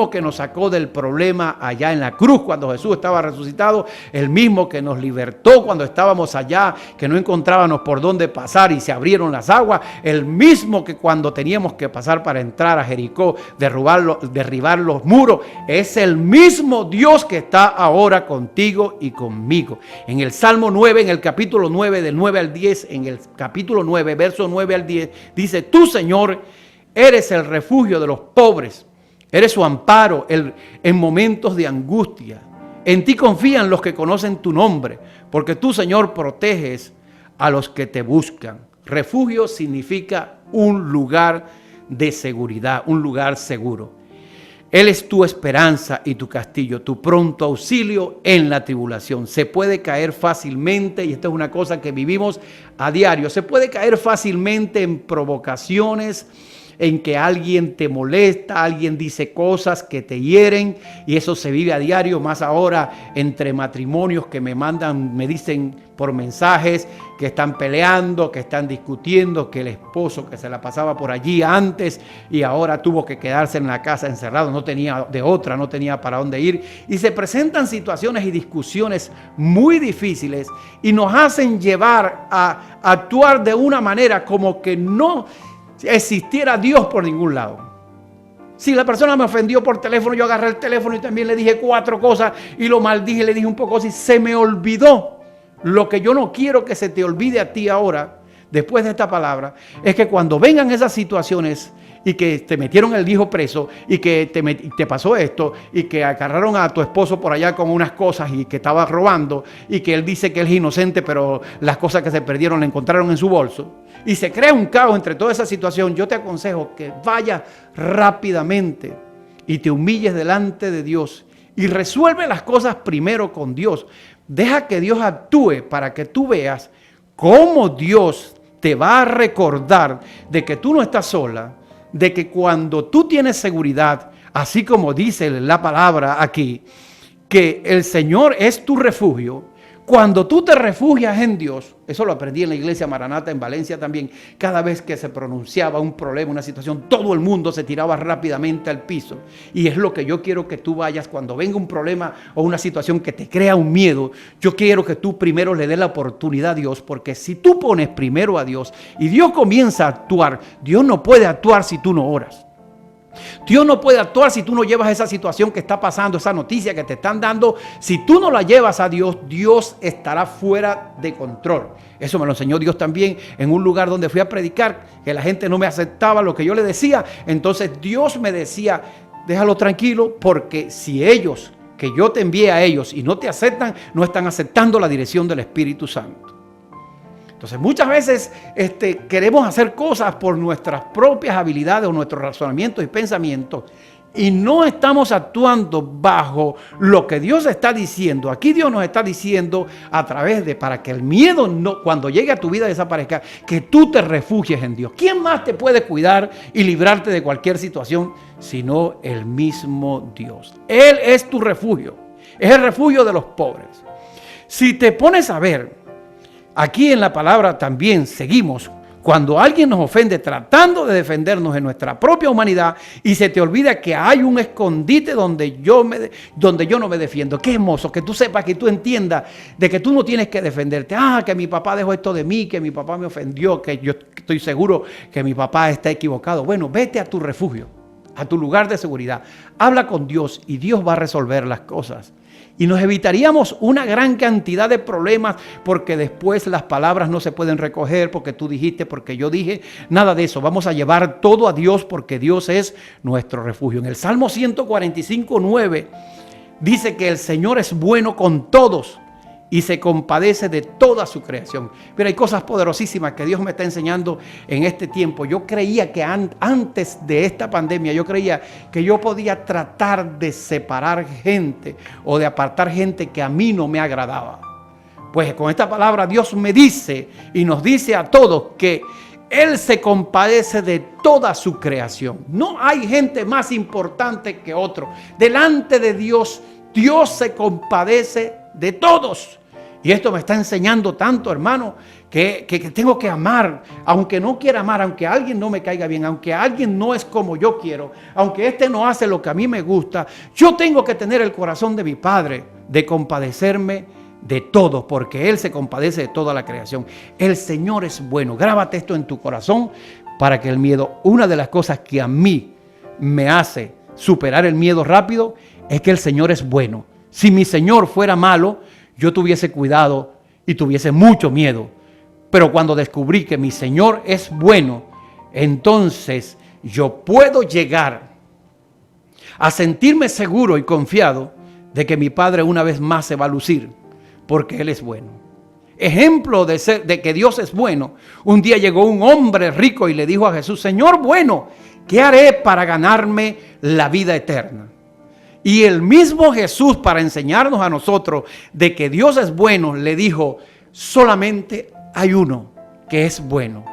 que nos sacó del problema allá en la cruz cuando Jesús estaba resucitado, el mismo que nos libertó cuando estábamos allá, que no encontrábamos por dónde pasar y se abrieron las aguas, el mismo que cuando teníamos que pasar para entrar a Jericó, derribar los muros, es el mismo Dios que está ahora contigo y conmigo. En el Salmo 9, en el capítulo 9, del 9 al 10, en el capítulo 9, verso 9 al 10, dice: tú, Señor, eres el refugio de los pobres. Eres su amparo en momentos de angustia. En ti confían los que conocen tu nombre, porque tú, Señor, proteges a los que te buscan. Refugio significa un lugar de seguridad, un lugar seguro. Él es tu esperanza y tu castillo, tu pronto auxilio en la tribulación. Se puede caer fácilmente, y esto es una cosa que vivimos a diario, se puede caer fácilmente en provocaciones, en que alguien te molesta, alguien dice cosas que te hieren, y eso se vive a diario, más ahora entre matrimonios que me dicen por mensajes que están peleando, que están discutiendo, que el esposo que se la pasaba por allí antes y ahora tuvo que quedarse en la casa encerrado, no tenía de otra, no tenía para dónde ir, y se presentan situaciones y discusiones muy difíciles y nos hacen llevar a actuar de una manera como que no existiera Dios por ningún lado. Si la persona me ofendió por teléfono, yo agarré el teléfono y también le dije 4 cosas y lo maldije, le dije un poco así, se me olvidó. Lo que yo no quiero que se te olvide a ti ahora, después de esta palabra, es que cuando vengan esas situaciones y que te metieron el hijo preso y que te pasó esto y que agarraron a tu esposo por allá con unas cosas y que estaba robando y que él dice que él es inocente, pero las cosas que se perdieron le encontraron en su bolso y se crea un caos entre toda esa situación, yo te aconsejo que vayas rápidamente y te humilles delante de Dios y resuelve las cosas primero con Dios. Deja que Dios actúe para que tú veas cómo Dios te va a recordar de que tú no estás sola, de que cuando tú tienes seguridad, así como dice la palabra aquí, que el Señor es tu refugio. Cuando tú te refugias en Dios, eso lo aprendí en la iglesia Maranata en Valencia también, cada vez que se pronunciaba un problema, una situación, todo el mundo se tiraba rápidamente al piso. Y es lo que yo quiero que tú vayas cuando venga un problema o una situación que te crea un miedo. Yo quiero que tú primero le des la oportunidad a Dios, porque si tú pones primero a Dios y Dios comienza a actuar, Dios no puede actuar si tú no oras. Dios no puede actuar si tú no llevas esa situación que está pasando, esa noticia que te están dando. Si tú no la llevas a Dios, Dios estará fuera de control. Eso me lo enseñó Dios también en un lugar donde fui a predicar, que la gente no me aceptaba lo que yo le decía. Entonces Dios me decía, déjalo tranquilo, porque si ellos, que yo te envié a ellos y no te aceptan, no están aceptando la dirección del Espíritu Santo. Entonces muchas veces queremos hacer cosas por nuestras propias habilidades o nuestros razonamientos y pensamientos y no estamos actuando bajo lo que Dios está diciendo. Aquí Dios nos está diciendo a través de, para que el miedo no, cuando llegue a tu vida desaparezca, que tú te refugies en Dios. ¿Quién más te puede cuidar y librarte de cualquier situación sino el mismo Dios? Él es tu refugio, es el refugio de los pobres. Si te pones a ver, aquí en la palabra también seguimos cuando alguien nos ofende tratando de defendernos en nuestra propia humanidad y se te olvida que hay un escondite donde yo no me defiendo. Qué hermoso que tú sepas, que tú entiendas de que tú no tienes que defenderte. Que mi papá dejó esto de mí, que mi papá me ofendió, que yo estoy seguro que mi papá está equivocado. Bueno, vete a tu refugio, a tu lugar de seguridad. Habla con Dios y Dios va a resolver las cosas. Y nos evitaríamos una gran cantidad de problemas porque después las palabras no se pueden recoger porque tú dijiste, porque yo dije, nada de eso. Vamos a llevar todo a Dios porque Dios es nuestro refugio. En el Salmo 145:9 dice que el Señor es bueno con todos y se compadece de toda su creación. Pero hay cosas poderosísimas que Dios me está enseñando en este tiempo. Yo creía que antes de esta pandemia, yo creía que yo podía tratar de separar gente o de apartar gente que a mí no me agradaba. Pues con esta palabra Dios me dice y nos dice a todos que Él se compadece de toda su creación. No hay gente más importante que otro. Delante de Dios, Dios se compadece de todos. Y esto me está enseñando tanto, hermano, que tengo que amar, aunque no quiera amar, aunque alguien no me caiga bien, aunque alguien no es como yo quiero, aunque no hace lo que a mí me gusta, yo tengo que tener el corazón de mi Padre, de compadecerme de todo, porque Él se compadece de toda la creación. El Señor es bueno. Grábate esto en tu corazón para que el miedo, una de las cosas que a mí me hace superar el miedo rápido, es que el Señor es bueno. Si mi Señor fuera malo, yo tuviese cuidado y tuviese mucho miedo. Pero cuando descubrí que mi Señor es bueno, entonces yo puedo llegar a sentirme seguro y confiado de que mi Padre una vez más se va a lucir, porque Él es bueno. Ejemplo de que Dios es bueno. Un día llegó un hombre rico y le dijo a Jesús: Señor bueno, ¿qué haré para ganarme la vida eterna? Y el mismo Jesús, para enseñarnos a nosotros de que Dios es bueno, le dijo: solamente hay uno que es bueno,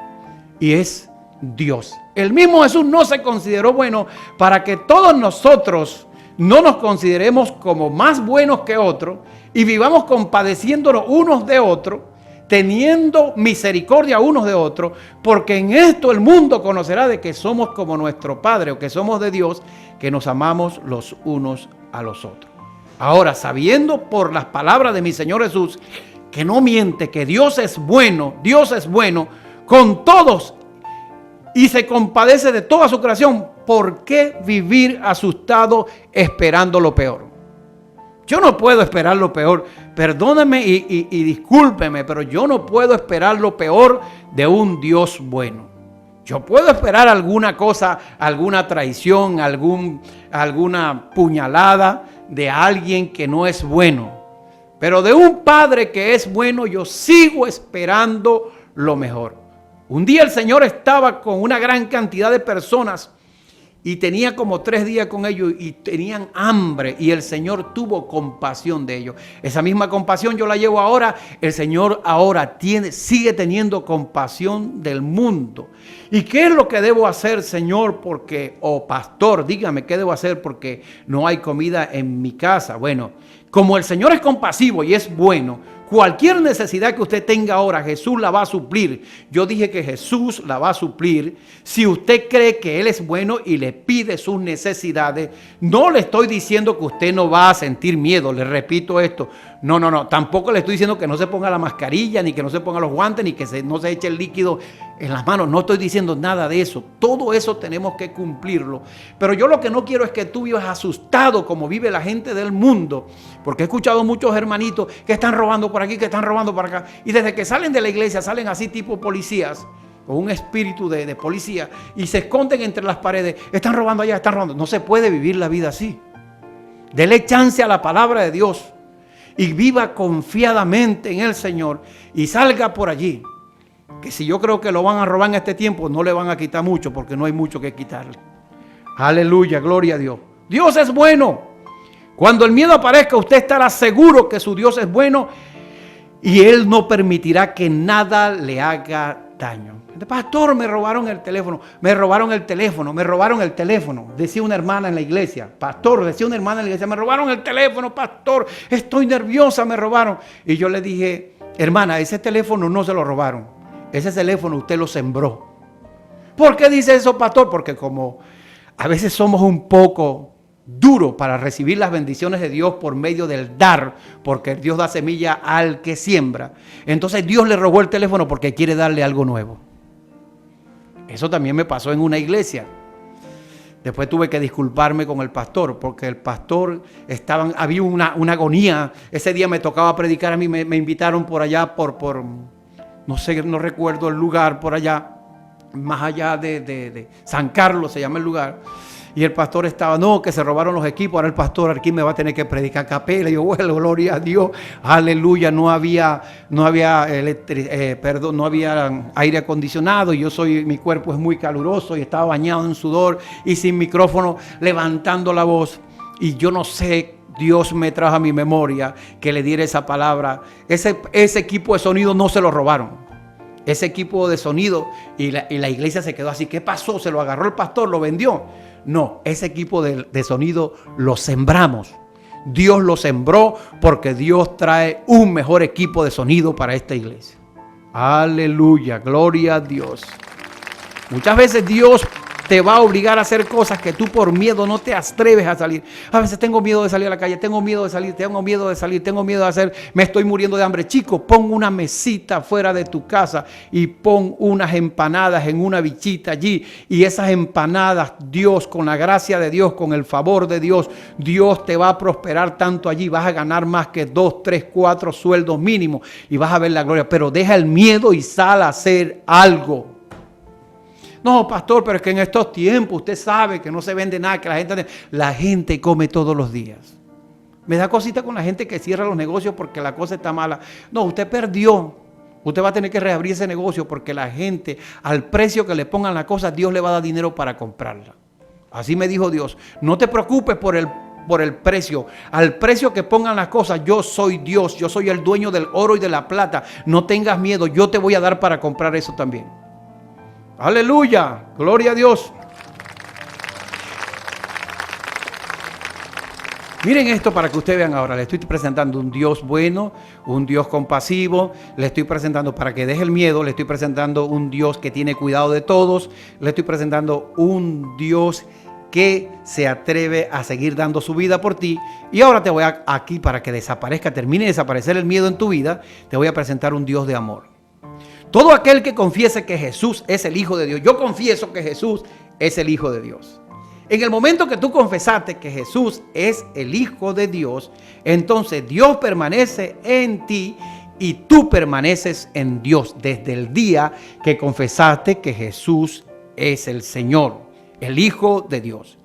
y es Dios. El mismo Jesús no se consideró bueno para que todos nosotros no nos consideremos como más buenos que otros y vivamos compadeciéndonos unos de otros, teniendo misericordia unos de otros, porque en esto el mundo conocerá de que somos como nuestro Padre, o que somos de Dios, que nos amamos los unos a los otros. Ahora, sabiendo por las palabras de mi Señor Jesús, que no miente, que Dios es bueno con todos y se compadece de toda su creación, ¿por qué vivir asustado esperando lo peor? Yo no puedo esperar lo peor. Perdóname y discúlpeme, pero yo no puedo esperar lo peor de un Dios bueno. Yo puedo esperar alguna cosa, alguna traición, alguna puñalada de alguien que no es bueno. Pero de un Padre que es bueno, yo sigo esperando lo mejor. Un día el Señor estaba con una gran cantidad de personas y tenía como 3 días con ellos y tenían hambre, y el Señor tuvo compasión de ellos. Esa misma compasión yo la llevo ahora. El Señor ahora sigue teniendo compasión del mundo. ¿Y qué es lo que debo hacer, Señor? Porque, pastor, dígame, ¿qué debo hacer porque no hay comida en mi casa? Bueno, como el Señor es compasivo y es bueno, cualquier necesidad que usted tenga ahora, Jesús la va a suplir. Yo dije que Jesús la va a suplir. Si usted cree que Él es bueno y le pide sus necesidades, no le estoy diciendo que usted no va a sentir miedo. Le repito esto, No. Tampoco le estoy diciendo que no se ponga la mascarilla, ni que no se ponga los guantes, ni que no se eche el líquido en las manos. No estoy diciendo nada de eso. Todo eso tenemos que cumplirlo. Pero yo lo que no quiero es que tú vivas asustado como vive la gente del mundo. Porque he escuchado muchos hermanitos que están robando por aquí, que están robando por acá. Y desde que salen de la iglesia, salen así tipo policías, con un espíritu de policía, y se esconden entre las paredes. Están robando allá, están robando. No se puede vivir la vida así. Dele chance a la palabra de Dios y viva confiadamente en el Señor y salga por allí. Que si yo creo que lo van a robar en este tiempo, no le van a quitar mucho, porque no hay mucho que quitarle. Aleluya, gloria a Dios. Dios es bueno. Cuando el miedo aparezca, usted estará seguro que su Dios es bueno y Él no permitirá que nada le haga daño. Pastor, me robaron el teléfono, decía una hermana en la iglesia. Pastor, decía una hermana en la iglesia, me robaron el teléfono, pastor, estoy nerviosa, me robaron. Y yo le dije, hermana, ese teléfono no se lo robaron, ese teléfono usted lo sembró. ¿Por qué dice eso, pastor? Porque como a veces somos un poco duros para recibir las bendiciones de Dios por medio del dar, porque Dios da semilla al que siembra. Entonces Dios le robó el teléfono porque quiere darle algo nuevo. Eso también me pasó en una iglesia. Después tuve que disculparme con el pastor, porque el pastor había una agonía. Ese día me tocaba predicar a mí, me invitaron por allá, no sé, no recuerdo el lugar, por allá, más allá de San Carlos se llama el lugar. Y el pastor estaba, no, que se robaron los equipos, ahora el pastor aquí me va a tener que predicar a capela. Y yo, bueno, gloria a Dios, aleluya, no había aire acondicionado, y mi cuerpo es muy caluroso y estaba bañado en sudor y sin micrófono levantando la voz. Y yo no sé, Dios me trajo a mi memoria que le diera esa palabra. Ese equipo de sonido no se lo robaron. Ese equipo de sonido, y la iglesia se quedó así. ¿Qué pasó? ¿Se lo agarró el pastor? ¿Lo vendió? No, ese equipo de sonido lo sembramos. Dios lo sembró porque Dios trae un mejor equipo de sonido para esta iglesia. Aleluya, gloria a Dios. Muchas veces Dios te va a obligar a hacer cosas que tú por miedo no te atreves a salir. A veces tengo miedo de salir a la calle, tengo miedo de hacer, me estoy muriendo de hambre. Chico, pon una mesita fuera de tu casa y pon unas empanadas en una bichita allí. Y esas empanadas, Dios, con la gracia de Dios, con el favor de Dios, Dios te va a prosperar tanto allí. Vas a ganar más que 2, 3, 4 sueldos mínimos y vas a ver la gloria. Pero deja el miedo y sal a hacer algo. No, pastor, pero es que en estos tiempos usted sabe que no se vende nada, que la gente come todos los días. Me da cosita con la gente que cierra los negocios porque la cosa está mala. No, usted perdió. Usted va a tener que reabrir ese negocio porque la gente, al precio que le pongan la cosa, Dios le va a dar dinero para comprarla. Así me dijo Dios. No te preocupes por el precio. Al precio que pongan las cosas, yo soy Dios. Yo soy el dueño del oro y de la plata. No tengas miedo. Yo te voy a dar para comprar eso también. Aleluya, gloria a Dios. Miren esto para que ustedes vean ahora. Le estoy presentando un Dios bueno, un Dios compasivo. Le estoy presentando para que deje el miedo. Le estoy presentando un Dios que tiene cuidado de todos. Le estoy presentando un Dios que se atreve a seguir dando su vida por ti. Y ahora te voy aquí para que termine de desaparecer el miedo en tu vida. Te voy a presentar un Dios de amor. Todo aquel que confiese que Jesús es el Hijo de Dios. Yo confieso que Jesús es el Hijo de Dios. En el momento que tú confesaste que Jesús es el Hijo de Dios, entonces Dios permanece en ti y tú permaneces en Dios desde el día que confesaste que Jesús es el Señor, el Hijo de Dios.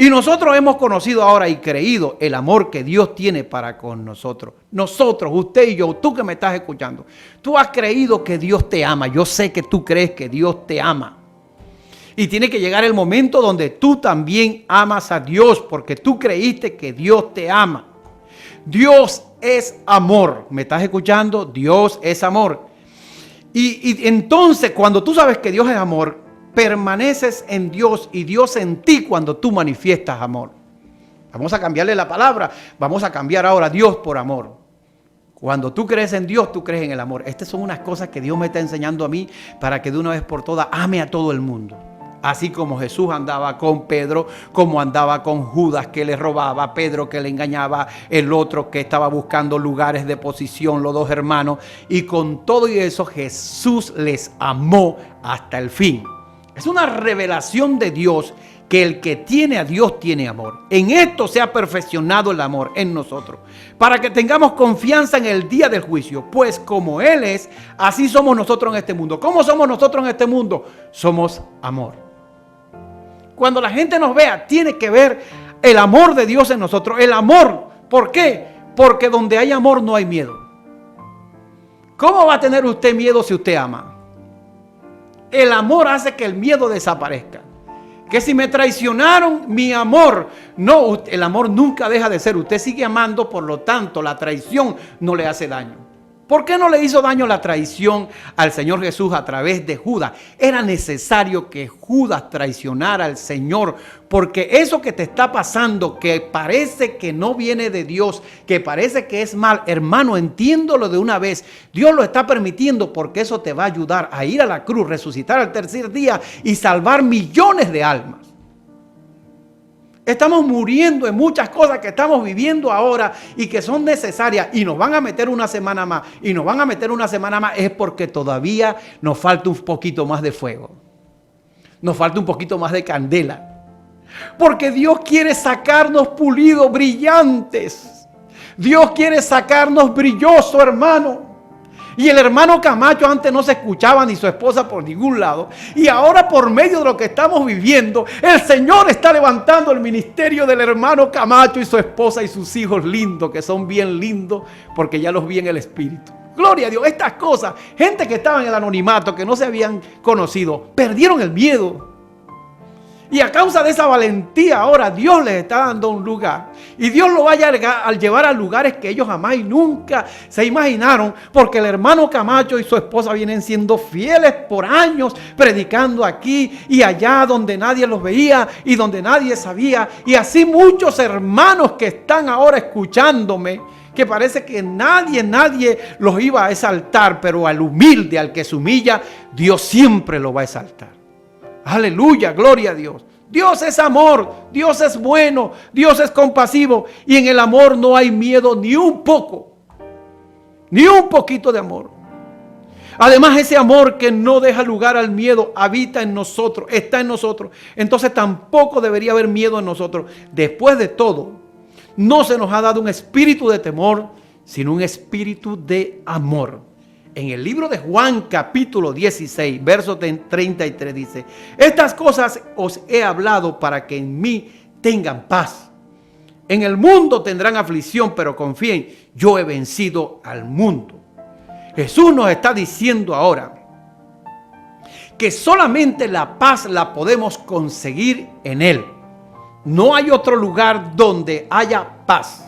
Y nosotros hemos conocido ahora y creído el amor que Dios tiene para con nosotros. Nosotros, usted y yo, tú que me estás escuchando, tú has creído que Dios te ama. Yo sé que tú crees que Dios te ama. Y tiene que llegar el momento donde tú también amas a Dios porque tú creíste que Dios te ama. Dios es amor. ¿Me estás escuchando? Dios es amor. Y entonces cuando tú sabes que Dios es amor, permaneces en Dios y Dios en ti cuando tú manifiestas amor. Vamos a cambiarle la palabra. Vamos a cambiar ahora Dios por amor. Cuando tú crees en Dios, tú crees en el amor. Estas son unas cosas que Dios me está enseñando a mí para que de una vez por todas ame a todo el mundo. Así como Jesús andaba con Pedro, como andaba con Judas que le robaba, Pedro que le engañaba, el otro que estaba buscando lugares de posición, los dos hermanos. Y con todo y eso Jesús les amó hasta el fin. Es una revelación de Dios que el que tiene a Dios tiene amor. En esto se ha perfeccionado el amor en nosotros, para que tengamos confianza en el día del juicio. Pues como Él es, así somos nosotros en este mundo. ¿Cómo somos nosotros en este mundo? Somos amor. Cuando la gente nos vea, tiene que ver el amor de Dios en nosotros. El amor, ¿por qué? Porque donde hay amor no hay miedo. ¿Cómo va a tener usted miedo si usted ama? El amor hace que el miedo desaparezca. Que si me traicionaron, mi amor, no, el amor nunca deja de ser. Usted sigue amando, por lo tanto, la traición no le hace daño. ¿Por qué no le hizo daño la traición al Señor Jesús a través de Judas? Era necesario que Judas traicionara al Señor, porque eso que te está pasando, que parece que no viene de Dios, que parece que es mal, hermano, entiéndolo de una vez. Dios lo está permitiendo porque eso te va a ayudar a ir a la cruz, resucitar al tercer día y salvar millones de almas. Estamos muriendo en muchas cosas que estamos viviendo ahora y que son necesarias, y nos van a meter una semana más y nos van a meter una semana más. Es porque todavía nos falta un poquito más de fuego, nos falta un poquito más de candela, porque Dios quiere sacarnos pulidos, brillantes. Dios quiere sacarnos brillosos, hermano. Y el hermano Camacho antes no se escuchaba ni su esposa por ningún lado. Y ahora, por medio de lo que estamos viviendo, el Señor está levantando el ministerio del hermano Camacho y su esposa y sus hijos lindos, que son bien lindos porque ya los vi en el Espíritu. Gloria a Dios. Estas cosas, gente que estaba en el anonimato, que no se habían conocido, perdieron el miedo. Y a causa de esa valentía ahora Dios les está dando un lugar. Y Dios lo va a llevar a lugares que ellos jamás y nunca se imaginaron. Porque el hermano Camacho y su esposa vienen siendo fieles por años, predicando aquí y allá donde nadie los veía y donde nadie sabía. Y así muchos hermanos que están ahora escuchándome, que parece que nadie los iba a exaltar. Pero al humilde, al que se humilla, Dios siempre lo va a exaltar. Aleluya, gloria a Dios. Dios es amor, Dios es bueno, Dios es compasivo. Y en el amor no hay miedo ni un poco, ni un poquito de amor. Además, ese amor que no deja lugar al miedo habita en nosotros, está en nosotros. Entonces tampoco debería haber miedo en nosotros. Después de todo, no se nos ha dado un espíritu de temor, sino un espíritu de amor. En el libro de Juan capítulo 16, verso 33 dice: estas cosas os he hablado para que en mí tengan paz. En el mundo tendrán aflicción, pero confíen, yo he vencido al mundo. Jesús nos está diciendo ahora que solamente la paz la podemos conseguir en Él. No hay otro lugar donde haya paz.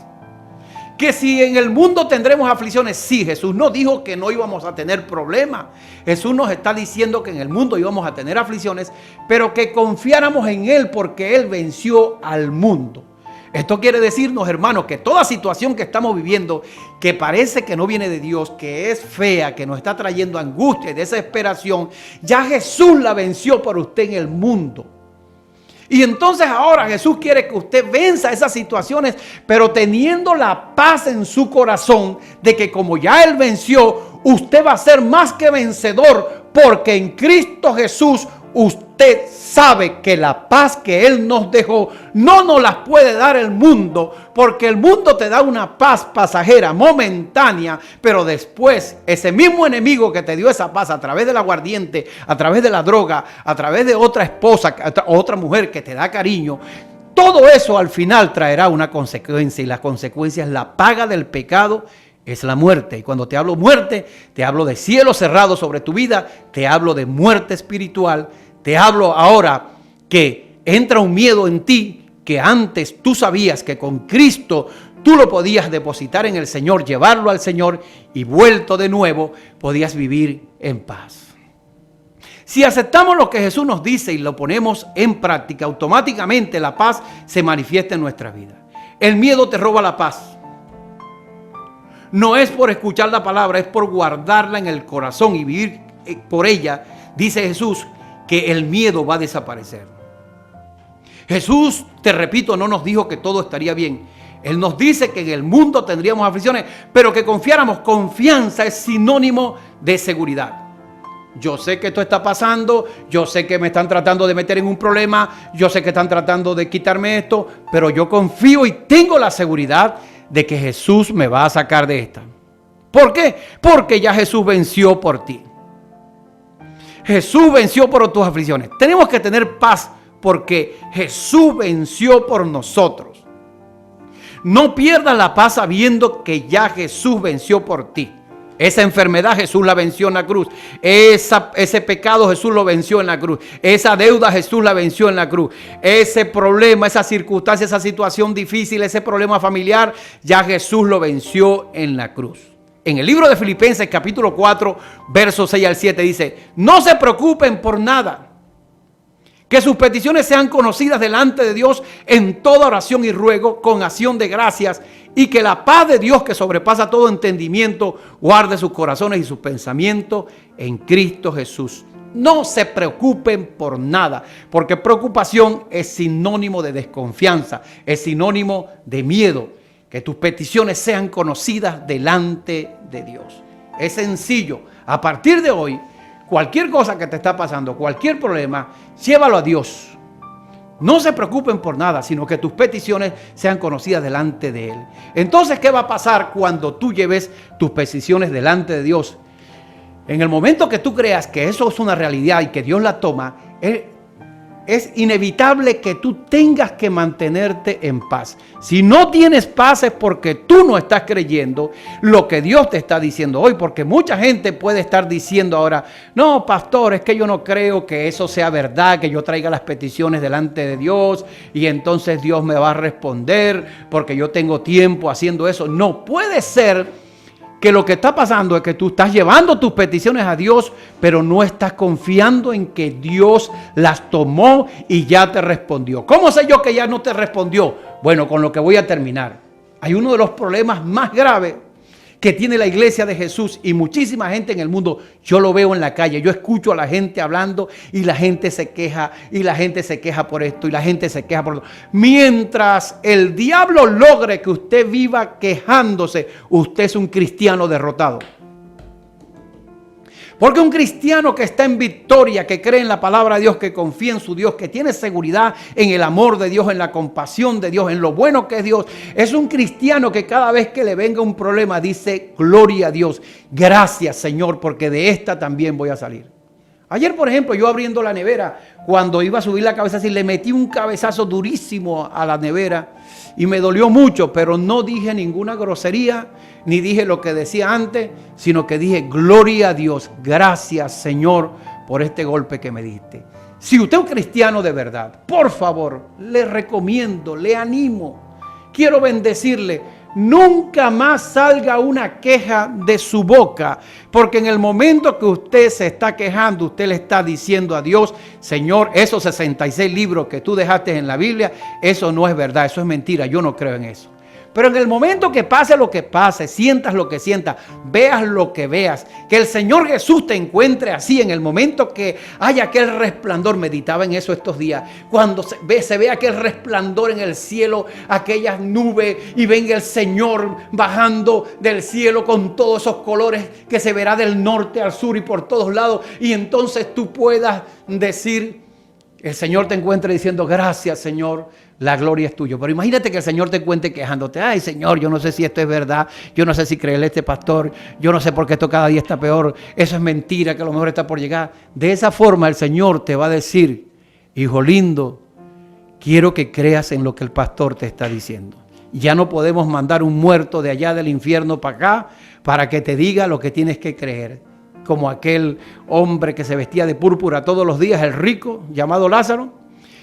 Que si en el mundo tendremos aflicciones, sí, Jesús no dijo que no íbamos a tener problemas. Jesús nos está diciendo que en el mundo íbamos a tener aflicciones, pero que confiáramos en Él porque Él venció al mundo. Esto quiere decirnos, hermanos, que toda situación que estamos viviendo, que parece que no viene de Dios, que es fea, que nos está trayendo angustia y desesperación, ya Jesús la venció por usted en el mundo. Y entonces ahora Jesús quiere que usted venza esas situaciones, pero teniendo la paz en su corazón de que como ya Él venció, usted va a ser más que vencedor, porque en Cristo Jesús usted sabe que la paz que Él nos dejó no nos la puede dar el mundo, porque el mundo te da una paz pasajera, momentánea, pero después ese mismo enemigo que te dio esa paz a través del aguardiente, a través de la droga, a través de otra esposa, otra mujer que te da cariño, todo eso al final traerá una consecuencia, y la consecuencia es la paga del pecado. Es la muerte. Y cuando te hablo muerte, te hablo de cielo cerrado sobre tu vida, te hablo de muerte espiritual, te hablo ahora que entra un miedo en ti que antes tú sabías que con Cristo tú lo podías depositar en el Señor, llevarlo al Señor y vuelto de nuevo podías vivir en paz. Si aceptamos lo que Jesús nos dice y lo ponemos en práctica, automáticamente la paz se manifiesta en nuestra vida. El miedo te roba la paz. No es por escuchar la palabra, es por guardarla en el corazón y vivir por ella. Dice Jesús que el miedo va a desaparecer. Jesús, te repito, no nos dijo que todo estaría bien. Él nos dice que en el mundo tendríamos aflicciones, pero que confiáramos. Confianza es sinónimo de seguridad. Yo sé que esto está pasando, yo sé que me están tratando de meter en un problema, yo sé que están tratando de quitarme esto, pero yo confío y tengo la seguridad de que Jesús me va a sacar de esta. ¿Por qué? Porque ya Jesús venció por ti. Jesús venció por tus aflicciones. Tenemos que tener paz porque Jesús venció por nosotros. No pierdas la paz sabiendo que ya Jesús venció por ti. Esa enfermedad Jesús la venció en la cruz. Ese pecado Jesús lo venció en la cruz. Esa deuda Jesús la venció en la cruz. Ese problema, esa circunstancia, esa situación difícil, ese problema familiar, ya Jesús lo venció en la cruz. En el libro de Filipenses capítulo 4, versos 6 al 7 dice: no se preocupen por nada. Que sus peticiones sean conocidas delante de Dios en toda oración y ruego con acción de gracias, y que la paz de Dios, que sobrepasa todo entendimiento, guarde sus corazones y sus pensamientos en Cristo Jesús. No se preocupen por nada, porque preocupación es sinónimo de desconfianza, es sinónimo de miedo. Que tus peticiones sean conocidas delante de Dios. Es sencillo. A partir de hoy, cualquier cosa que te está pasando, cualquier problema, llévalo a Dios. No se preocupen por nada, sino que tus peticiones sean conocidas delante de Él. Entonces, ¿qué va a pasar cuando tú lleves tus peticiones delante de Dios? En el momento que tú creas que eso es una realidad y que Dios la toma, es inevitable que tú tengas que mantenerte en paz. Si no tienes paz es porque tú no estás creyendo lo que Dios te está diciendo hoy. Porque mucha gente puede estar diciendo ahora: no, pastor, es que yo no creo que eso sea verdad, que yo traiga las peticiones delante de Dios y entonces Dios me va a responder porque yo tengo tiempo haciendo eso. No, puede ser que lo que está pasando es que tú estás llevando tus peticiones a Dios, pero no estás confiando en que Dios las tomó y ya te respondió. ¿Cómo sé yo que ya no te respondió? Bueno, con lo que voy a terminar. Hay uno de los problemas más graves que tiene la iglesia de Jesús y muchísima gente en el mundo. Yo lo veo en la calle, yo escucho a la gente hablando y la gente se queja, y la gente se queja por esto, y la gente se queja por esto. Mientras el diablo logre que usted viva quejándose, usted es un cristiano derrotado. Porque un cristiano que está en victoria, que cree en la palabra de Dios, que confía en su Dios, que tiene seguridad en el amor de Dios, en la compasión de Dios, en lo bueno que es Dios, es un cristiano que cada vez que le venga un problema dice: gloria a Dios, gracias Señor, porque de esta también voy a salir. Ayer, por ejemplo, yo abriendo la nevera, cuando iba a subir la cabeza así, le metí un cabezazo durísimo a la nevera y me dolió mucho, pero no dije ninguna grosería, ni dije lo que decía antes, sino que dije: gloria a Dios, gracias Señor por este golpe que me diste. Si usted es un cristiano de verdad, por favor, le recomiendo, le animo, quiero bendecirle. Nunca más salga una queja de su boca, porque en el momento que usted se está quejando, usted le está diciendo a Dios: Señor, esos 66 libros que tú dejaste en la Biblia, eso no es verdad, eso es mentira, yo no creo en eso. Pero en el momento que pase lo que pase, sientas lo que sientas, veas lo que veas, que el Señor Jesús te encuentre así, en el momento que haya aquel resplandor. Meditaba en eso estos días, cuando se ve aquel resplandor en el cielo, aquellas nubes, y venga el Señor bajando del cielo con todos esos colores que se verá del norte al sur y por todos lados, y entonces tú puedas decir, el Señor te encuentre diciendo: gracias Señor, la gloria es tuya. Pero imagínate que el Señor te encuentre quejándote: ay Señor, yo no sé si esto es verdad, yo no sé si creerle a este pastor, yo no sé por qué esto cada día está peor, eso es mentira, que a lo mejor está por llegar. De esa forma el Señor te va a decir: hijo lindo, quiero que creas en lo que el pastor te está diciendo. Ya no podemos mandar un muerto de allá del infierno para acá para que te diga lo que tienes que creer. Como aquel hombre que se vestía de púrpura todos los días, el rico llamado Lázaro,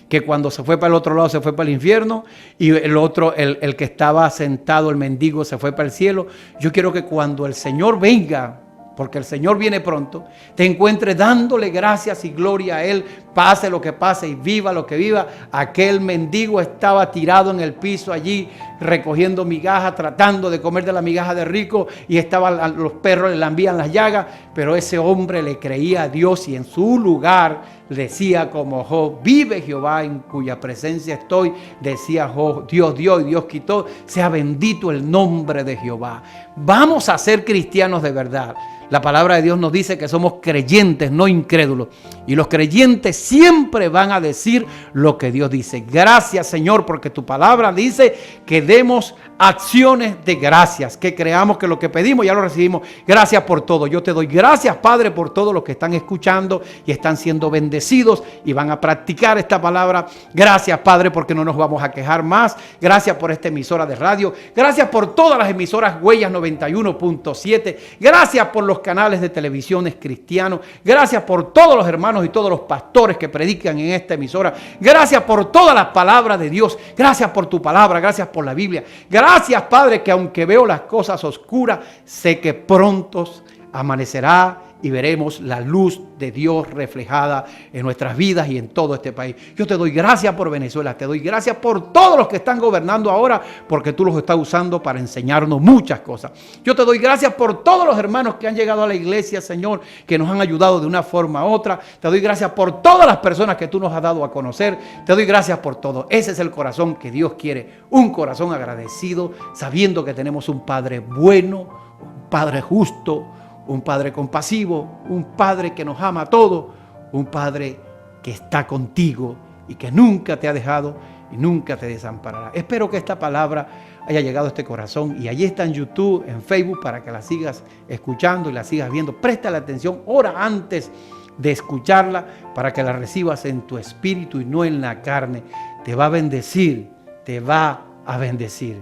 que cuando se fue para el otro lado se fue para el infierno, y el otro, el que estaba sentado, el mendigo, se fue para el cielo. Yo quiero que cuando el Señor venga, porque el Señor viene pronto, te encuentre dándole gracias y gloria a Él pase lo que pase y viva lo que viva, aquel mendigo estaba tirado en el piso allí recogiendo migajas, tratando de comer de la migaja de rico, y los perros le lambían las llagas, pero ese hombre le creía a Dios y en su lugar decía como Job: vive Jehová en cuya presencia estoy. Decía Job: Dios dio y Dios quitó, sea bendito el nombre de Jehová. Vamos a ser cristianos de verdad. La palabra de Dios nos dice que somos creyentes, no incrédulos. Y los creyentes siempre van a decir lo que Dios dice. Gracias, Señor, porque tu palabra dice que demos acciones de gracias, que creamos que lo que pedimos ya lo recibimos. Gracias por todo. Yo te doy gracias, Padre, por todos los que están escuchando y están siendo bendecidos y van a practicar esta palabra. Gracias, Padre, porque no nos vamos a quejar más. Gracias por esta emisora de radio. Gracias por todas las emisoras Huellas 91.7. Gracias por los canales de televisiones cristianos. Gracias por todos los hermanos y todos los pastores que predican en esta emisora. Gracias por todas las palabras de Dios. Gracias por tu palabra. Gracias por la Biblia. Gracias, Padre, que aunque veo las cosas oscuras, sé que pronto amanecerá y veremos la luz de Dios reflejada en nuestras vidas y en todo este país. Yo te doy gracias por Venezuela, te doy gracias por todos los que están gobernando ahora, porque tú los estás usando para enseñarnos muchas cosas. Yo te doy gracias por todos los hermanos que han llegado a la iglesia, Señor, que nos han ayudado de una forma u otra. Te doy gracias por todas las personas que tú nos has dado a conocer. Te doy gracias por todo. Ese es el corazón que Dios quiere, un corazón agradecido, sabiendo que tenemos un Padre bueno, un Padre justo, un Padre compasivo, un Padre que nos ama a todos, un Padre que está contigo y que nunca te ha dejado y nunca te desamparará. Espero que esta palabra haya llegado a este corazón, y allí está en YouTube, en Facebook, para que la sigas escuchando y la sigas viendo. Préstale atención, ora antes de escucharla para que la recibas en tu espíritu y no en la carne. Te va a bendecir, te va a bendecir.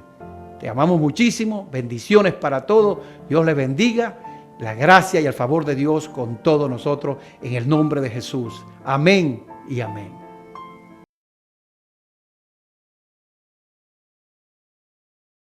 Te amamos muchísimo, bendiciones para todos, Dios les bendiga. La gracia y el favor de Dios con todos nosotros en el nombre de Jesús. Amén y amén.